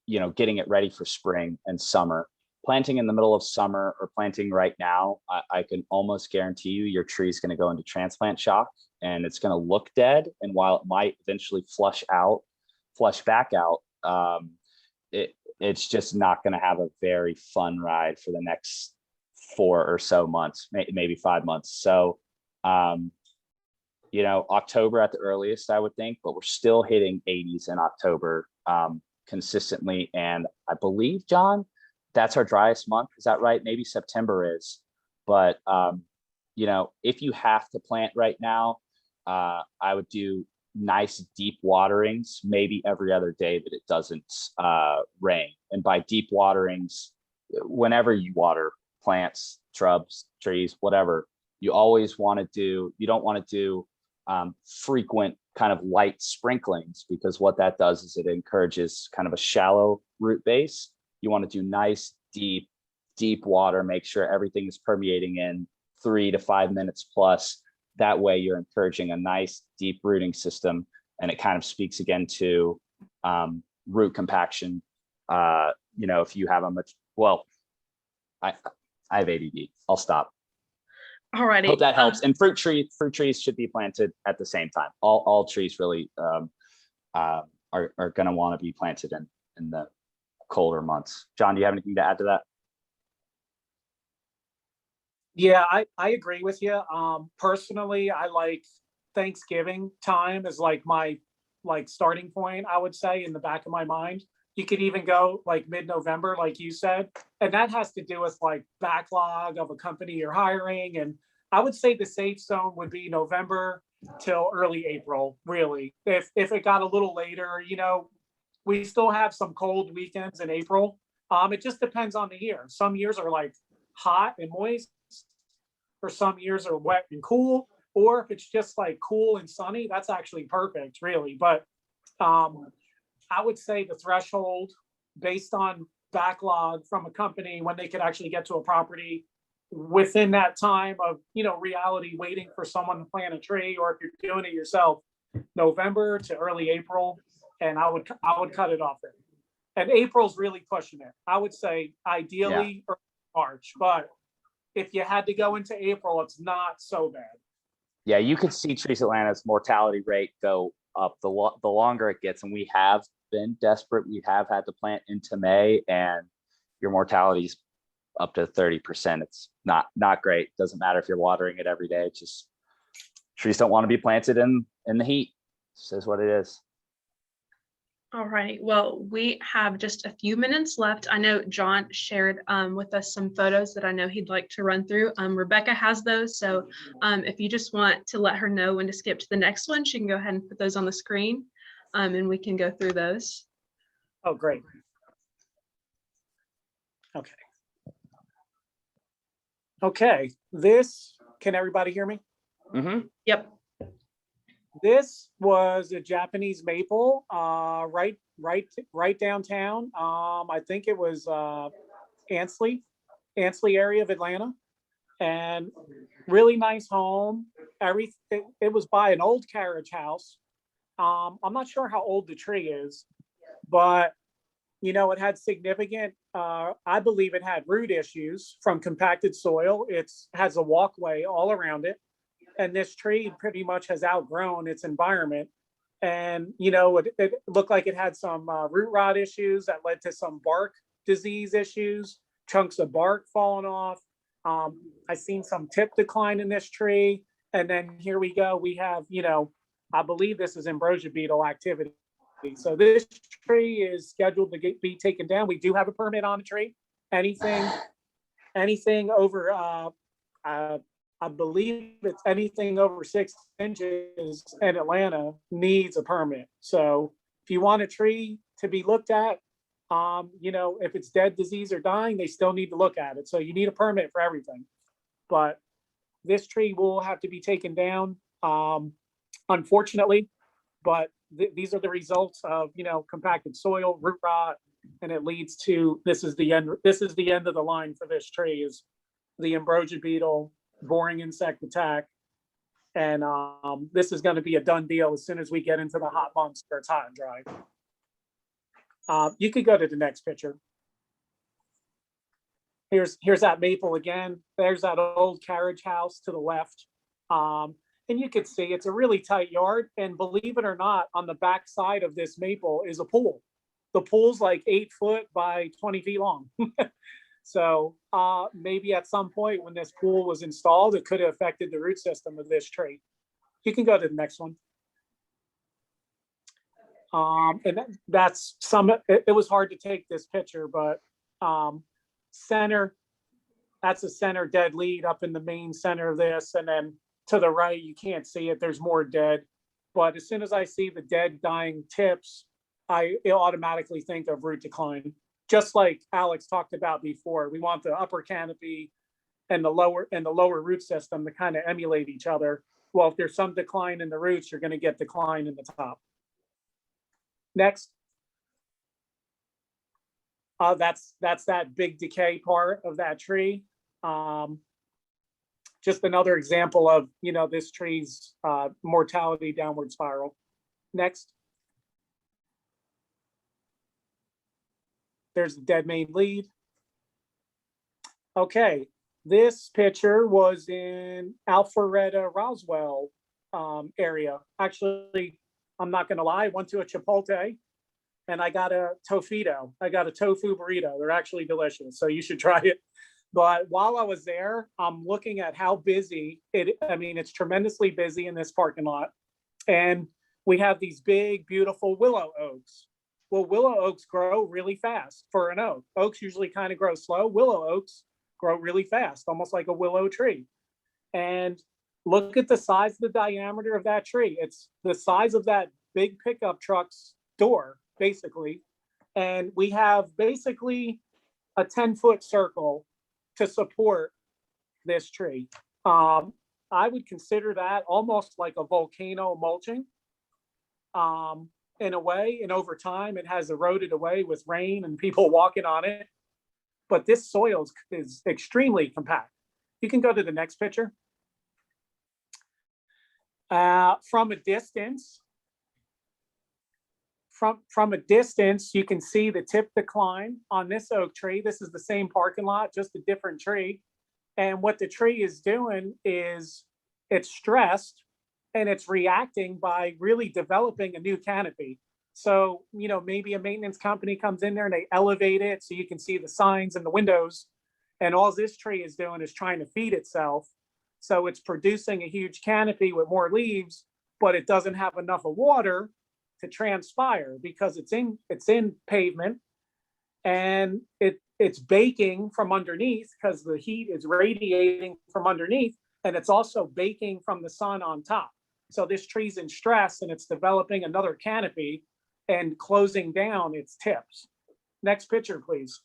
you know, getting it ready for spring and summer. Planting in the middle of summer or planting right now, I can almost guarantee you your tree is going to go into transplant shock, and it's going to look dead. And while it might eventually flush back out, it's just not going to have a very fun ride for the next 4 or so months, maybe 5 months. So, you know, October at the earliest, I would think, but we're still hitting 80s in October consistently. And I believe, John, that's our driest month. Is that right? Maybe September is. But, you know, if you have to plant right now, I would do nice deep waterings, maybe every other day that it doesn't rain. And by deep waterings, whenever you water plants, shrubs, trees, whatever, you always want to do, you don't want to do frequent kind of light sprinklings, because what that does is it encourages kind of a shallow root base. You want to do nice, deep water, make sure everything is permeating in 3 to 5 minutes plus. That way you're encouraging a nice deep rooting system, and it kind of speaks again to root compaction. You know, if you have a much, well, I have ADD. I'll stop. Alrighty. Hope that helps. And fruit trees should be planted at the same time. All trees really are going to want to be planted in the colder months. John, do you have anything to add to that? Yeah, I agree with you. Personally, I like Thanksgiving time as like my starting point, I would say, in the back of my mind. You could even go like mid-November, like you said, and that has to do with like backlog of a company you're hiring. And I would say the safe zone would be November till early April, really. If it got a little later, you know, we still have some cold weekends in April. It just depends on the year. Some years are like hot and moist, or some years are wet and cool, or if it's just like cool and sunny, that's actually perfect, really. But I would say the threshold based on backlog from a company when they could actually get to a property within that time of, you know, reality waiting for someone to plant a tree, or if you're doing it yourself, November to early April. And I would cut it off there. And April's really pushing it. I would say ideally early March, but if you had to go into April, it's not so bad. Yeah, you could see Trees Atlanta's mortality rate go up the longer it gets, and we have been desperate. We have had to plant into May, and your mortality is up to 30%. It's not great. Doesn't matter if you're watering it every day. It's just trees don't want to be planted in the heat. This is what it is. All right. Well, we have just a few minutes left. I know John shared with us some photos that I know he'd like to run through. Rebecca has those. So if you just want to let her know when to skip to the next one, she can go ahead and put those on the screen and we can go through those. Oh, great. Okay. Okay. This Can everybody hear me? Mm-hmm. Yep. This was a Japanese maple, right downtown. I think it was Ansley area of Atlanta, and really nice home. It was by an old carriage house. I'm not sure how old the tree is, but it had significant. I believe it had root issues from compacted soil. It has a walkway all around it. And this tree pretty much has outgrown its environment. And, it looked like it had some root rot issues that led to some bark disease issues, chunks of bark falling off. I seen some tip decline in this tree. And then here we go. We have, I believe this is ambrosia beetle activity. So this tree is scheduled to be taken down. We do have a permit on the tree. Anything over, I believe it's anything over 6 inches in Atlanta needs a permit. So if you want a tree to be looked at, if it's dead, disease, or dying, they still need to look at it. So you need a permit for everything. But this tree will have to be taken down, unfortunately. But these are the results of compacted soil, root rot, and it leads to this is the end. This is the end of the line for this tree is the ambrosia beetle boring insect attack. And this is going to be a done deal as soon as we get into the hot months where it's hot and dry. You could go to the next picture. Here's that maple again. There's that old carriage house to the left. And you could see it's a really tight yard. And believe it or not, on the back side of this maple is a pool. The pool's like 8 foot by 20 feet long. So maybe at some point when this pool was installed, it could have affected the root system of this tree. You can go to the next one. And that's it was hard to take this picture, but that's a center dead lead up in the main center of this. And then to the right, you can't see it. There's more dead. But as soon as I see the dead dying tips, I automatically think of root decline. Just like Alex talked about before, we want the upper canopy and the lower root system to kind of emulate each other. Well, if there's some decline in the roots, you're going to get decline in the top. Next. That's that big decay part of that tree. Just another example of, this tree's mortality downward spiral. Next. There's the dead main lead. Okay, this picture was in Alpharetta, Roswell area. Actually, I'm not gonna lie, I went to a Chipotle and I got a tofito. I got a tofu burrito. They're actually delicious, so you should try it. But while I was there, I'm looking at how busy it's tremendously busy in this parking lot. And we have these big, beautiful willow oaks. Well, willow oaks grow really fast for an oak. Oaks usually kind of grow slow. Willow oaks grow really fast, almost like a willow tree. And look at the size of the diameter of that tree. It's the size of that big pickup truck's door, basically. And we have basically a 10-foot circle to support this tree. I would consider that almost like a volcano mulching. In a way, and over time it has eroded away with rain and people walking on it. But this soil is extremely compact. You can go to the next picture. From a distance, you can see the tip decline on this oak tree. This is the same parking lot, just a different tree. And what the tree is doing is it's stressed and it's reacting by really developing a new canopy. So, maybe a maintenance company comes in there and they elevate it so you can see the signs in the windows. And all this tree is doing is trying to feed itself. So it's producing a huge canopy with more leaves, but it doesn't have enough of water to transpire because it's in pavement and it's baking from underneath because the heat is radiating from underneath and it's also baking from the sun on top. So this tree's in stress and it's developing another canopy and closing down its tips. Next picture, please.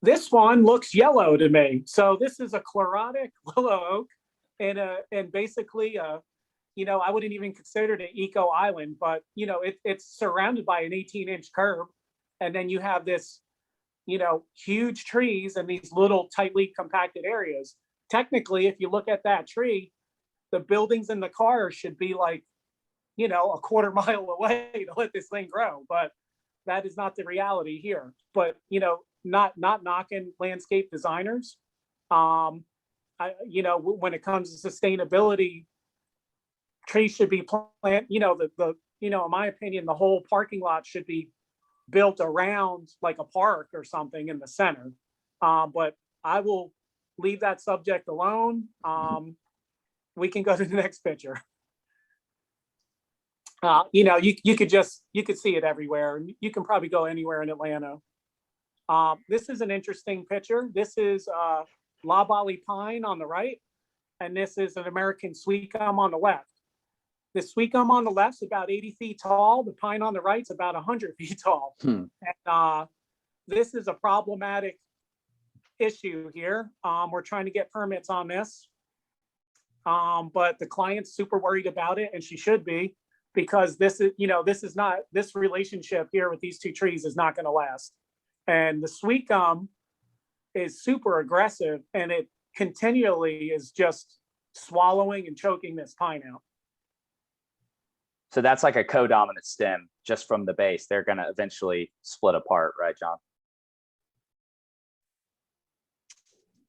This one looks yellow to me. So this is a chlorotic willow oak. and basically, you know, I wouldn't even consider it an eco island, but you know, it's surrounded by an 18-inch curb, and then you have this, you know, huge trees and these little tightly compacted areas. Technically, if you look at that tree, the buildings and the cars should be like, you know, a quarter mile away to let this thing grow, but that is not the reality here. But you know, not knocking landscape designers. You know, when it comes to sustainability, trees should be planted. You know, you know, in my opinion, the whole parking lot should be built around like a park or something in the center. But I will leave that subject alone. We can go to the next picture. You know, you could see it everywhere. You can probably go anywhere in Atlanta. This is an interesting picture. This is loblolly pine on the right, and this is an American sweet gum on the left. The sweet gum on the left is about 80 feet tall. The pine on the right is about 100 feet tall. And this is a problematic issue here. We're trying to get permits on this, but the client's super worried about it, and she should be, because this is, you know, this relationship here with these two trees is not going to last. And the sweet gum is super aggressive, and it continually is just swallowing and choking this pine out. So that's like a codominant stem just from the base. They're going to eventually split apart, right, John?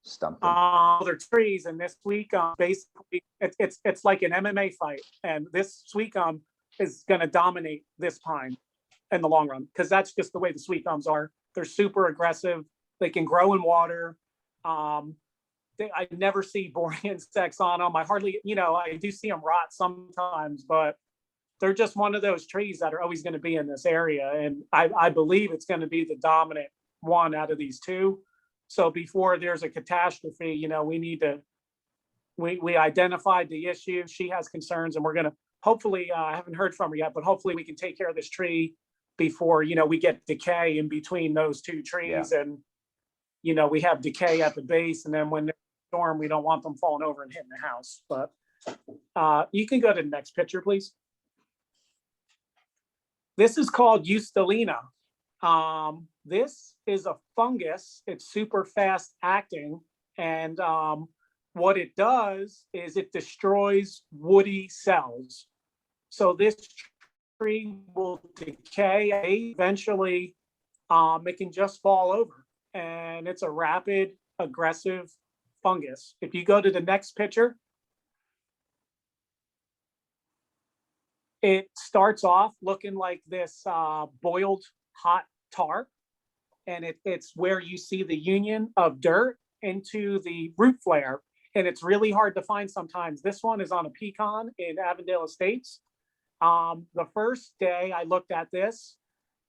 Stumped them. They're trees, and this sweet gum basically it's like an MMA fight, and this sweet gum is going to dominate this pine in the long run, because that's just the way the sweet gums are. They're super aggressive. They can grow in water. I never see boring insects on them. I hardly, you know, I do see them rot sometimes, but they're just one of those trees that are always going to be in this area. And I believe it's going to be the dominant one out of these two. So before there's a catastrophe, you know, we identified the issue. She has concerns, and we're going to hopefully, I haven't heard from her yet, but hopefully we can take care of this tree before, you know, we get decay in between those two trees. Yeah. And, you know, we have decay at the base, and then when there's a storm, we don't want them falling over and hitting the house. But you can go to the next picture, please. This is called Eustelina. This is a fungus. It's super fast acting. And what it does is it destroys woody cells. So this tree will decay. Eventually, it can just fall over. And it's a rapid, aggressive fungus. If you go to the next picture, it starts off looking like this boiled hot tar. And it's where you see the union of dirt into the root flare. And it's really hard to find sometimes. This one is on a pecan in Avondale Estates. The first day I looked at this,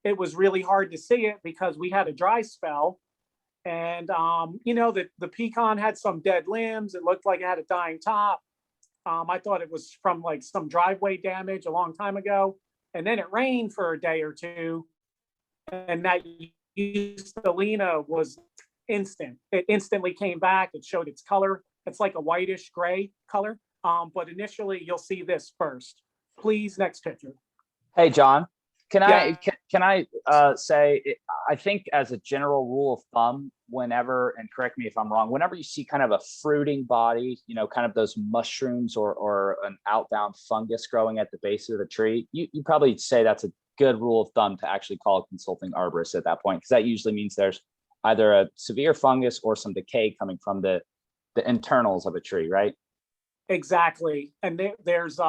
it was really hard to see it because we had a dry spell. And, you know, the pecan had some dead limbs. It looked like it had a dying top. I thought it was from like some driveway damage a long time ago. And then it rained for a day or two. And that Eustelina was instant. It instantly came back. It showed its color. It's like a whitish gray color. But initially you'll see this first. Please, next picture. Hey, John, can I say, I think as a general rule of thumb, whenever, and correct me if I'm wrong, whenever you see kind of a fruiting body, you know, kind of those mushrooms or an outbound fungus growing at the base of the tree, you probably say that's a good rule of thumb to actually call a consulting arborist at that point, because that usually means there's either a severe fungus or some decay coming from the internals of a tree, right? Exactly. And there's,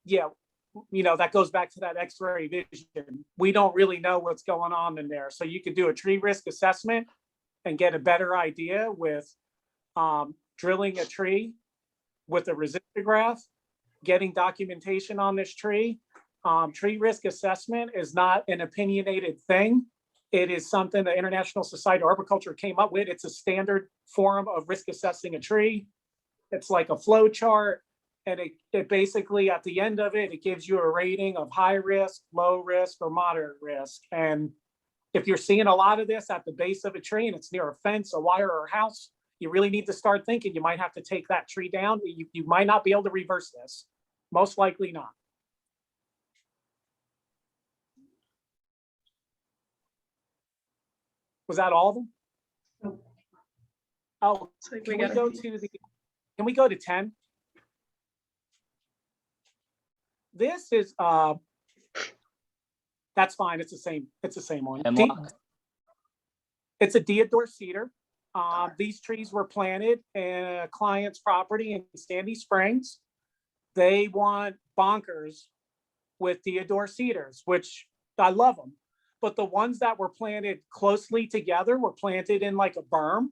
yeah, you know, that goes back to that X-ray vision. We don't really know what's going on in there. So you could do a tree risk assessment and get a better idea with drilling a tree with a resistograph, getting documentation on this tree. Tree risk assessment is not an opinionated thing. It is something the International Society of Arboriculture came up with. It's a standard form of risk assessing a tree. It's like a flow chart. And it basically, at the end of it, it gives you a rating of high risk, low risk, or moderate risk. And if you're seeing a lot of this at the base of a tree and it's near a fence, a wire, or a house, you really need to start thinking you might have to take that tree down. You might not be able to reverse this. Most likely not. Was that all of them? Oh, So can we go to 10? This is that's fine. It's the same one. Hemlock? It's a deodar cedar. These trees were planted in a client's property in Sandy Springs. They want bonkers with deodar cedars, which I love them. But the ones that were planted closely together were planted in like a berm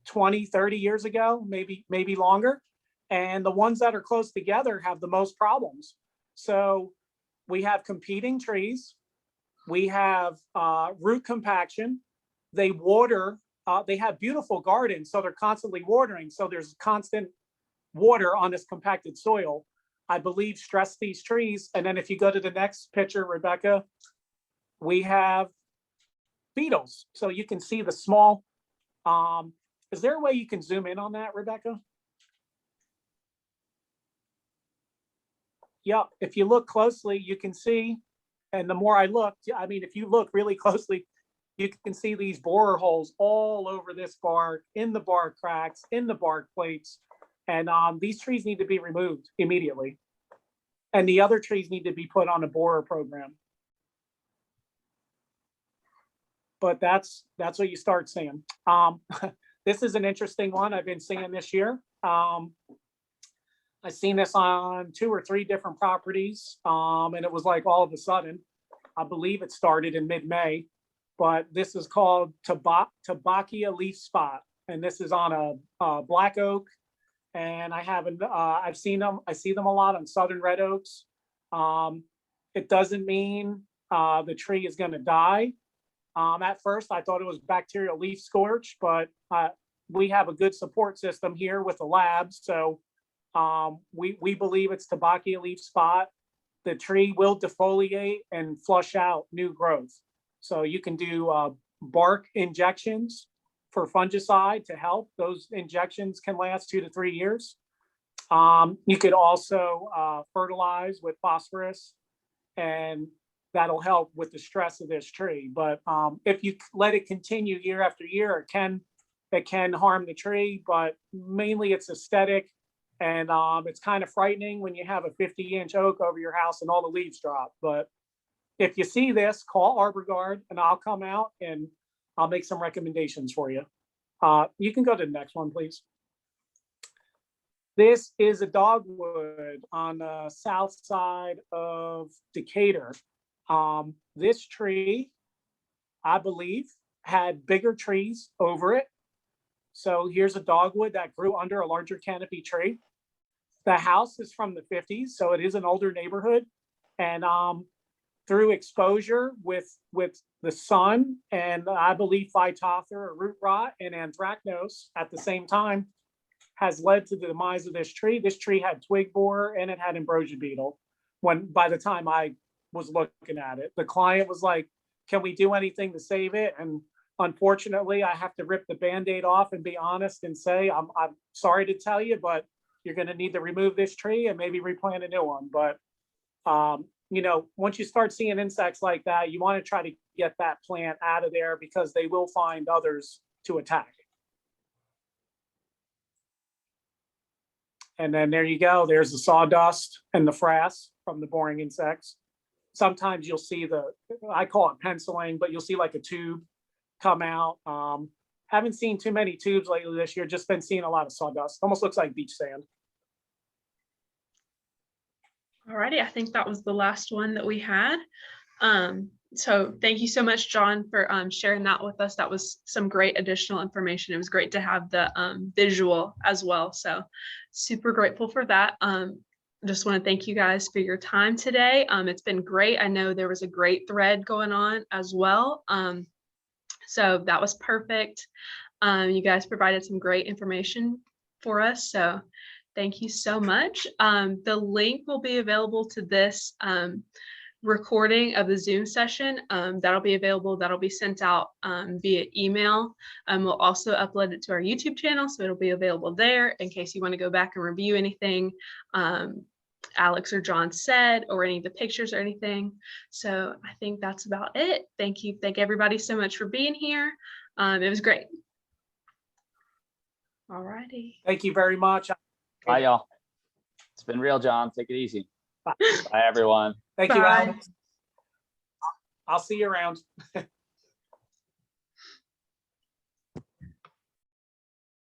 20, 30 years ago, maybe longer. And the ones that are close together have the most problems. So we have competing trees. We have root compaction. They water. They have beautiful gardens, so they're constantly watering. So there's constant water on this compacted soil. I believe stress these trees. And then if you go to the next picture, Rebecca, we have beetles. So you can see the small. Is there a way you can zoom in on that, Rebecca? Yeah, if you look closely, you can see, and the more I looked, I mean, if you look really closely, you can see these borer holes all over this bark, in the bark cracks, in the bark plates. And these trees need to be removed immediately. And the other trees need to be put on a borer program. But that's what you start seeing. This is an interesting one I've been seeing this year. I've seen this on 2 or 3 different properties. And it was like all of a sudden, I believe it started in mid-May, but this is called Tabacia leaf spot. And this is on a black oak. And I've seen them. I see them a lot on southern red oaks. It doesn't mean the tree is going to die. At first, I thought it was bacterial leaf scorch, but we have a good support system here with the labs. So we believe it's Tabacia leaf spot. The tree will defoliate and flush out new growth. So you can do bark injections for fungicide to help. Those injections can last 2 to 3 years. You could also fertilize with phosphorus, and that'll help with the stress of this tree. But if you let it continue year after year, it can harm the tree, but mainly it's aesthetic. And it's kind of frightening when you have a 50-inch oak over your house and all the leaves drop. But if you see this, call ArborGuard and I'll come out and I'll make some recommendations for you. You can go to the next one, please. This is a dogwood on the south side of Decatur. This tree, I believe, had bigger trees over it. So here's a dogwood that grew under a larger canopy tree. The house is from the 50s, so it is an older neighborhood. And through exposure with the sun and I believe phytophthora or root rot and anthracnose at the same time has led to the demise of this tree. This tree had twig borer and it had ambrosia beetle. By the time I was looking at it, the client was like, "Can we do anything to save it?" And unfortunately, I have to rip the Band-Aid off and be honest and say, I'm sorry to tell you, but you're going to need to remove this tree and maybe replant a new one. But, you know, once you start seeing insects like that, you want to try to get that plant out of there because they will find others to attack. And then there you go. There's the sawdust and the frass from the boring insects. Sometimes you'll see I call it penciling, but you'll see like a tube come out. Haven't seen too many tubes lately this year, just been seeing a lot of sawdust. Almost looks like beach sand. Alrighty, I think that was the last one that we had. So thank you so much, John, for sharing that with us. That was some great additional information. It was great to have the visual as well. So super grateful for that. Just want to thank you guys for your time today. It's been great. I know there was a great thread going on as well. So that was perfect. You guys provided some great information for us. So thank you so much. The link will be available to this recording of the Zoom session. That'll be available. That'll be sent out via email. We'll also upload it to our YouTube channel, so it'll be available there in case you want to go back and review anything Alex or John said, or any of the pictures or anything. So I think that's about it. Thank you. Thank everybody so much for being here. It was great. All righty. Thank you very much. Bye, y'all. It's been real, John. Take it easy. Bye. Bye, everyone. Thank you, Bye. Alex. I'll see you around.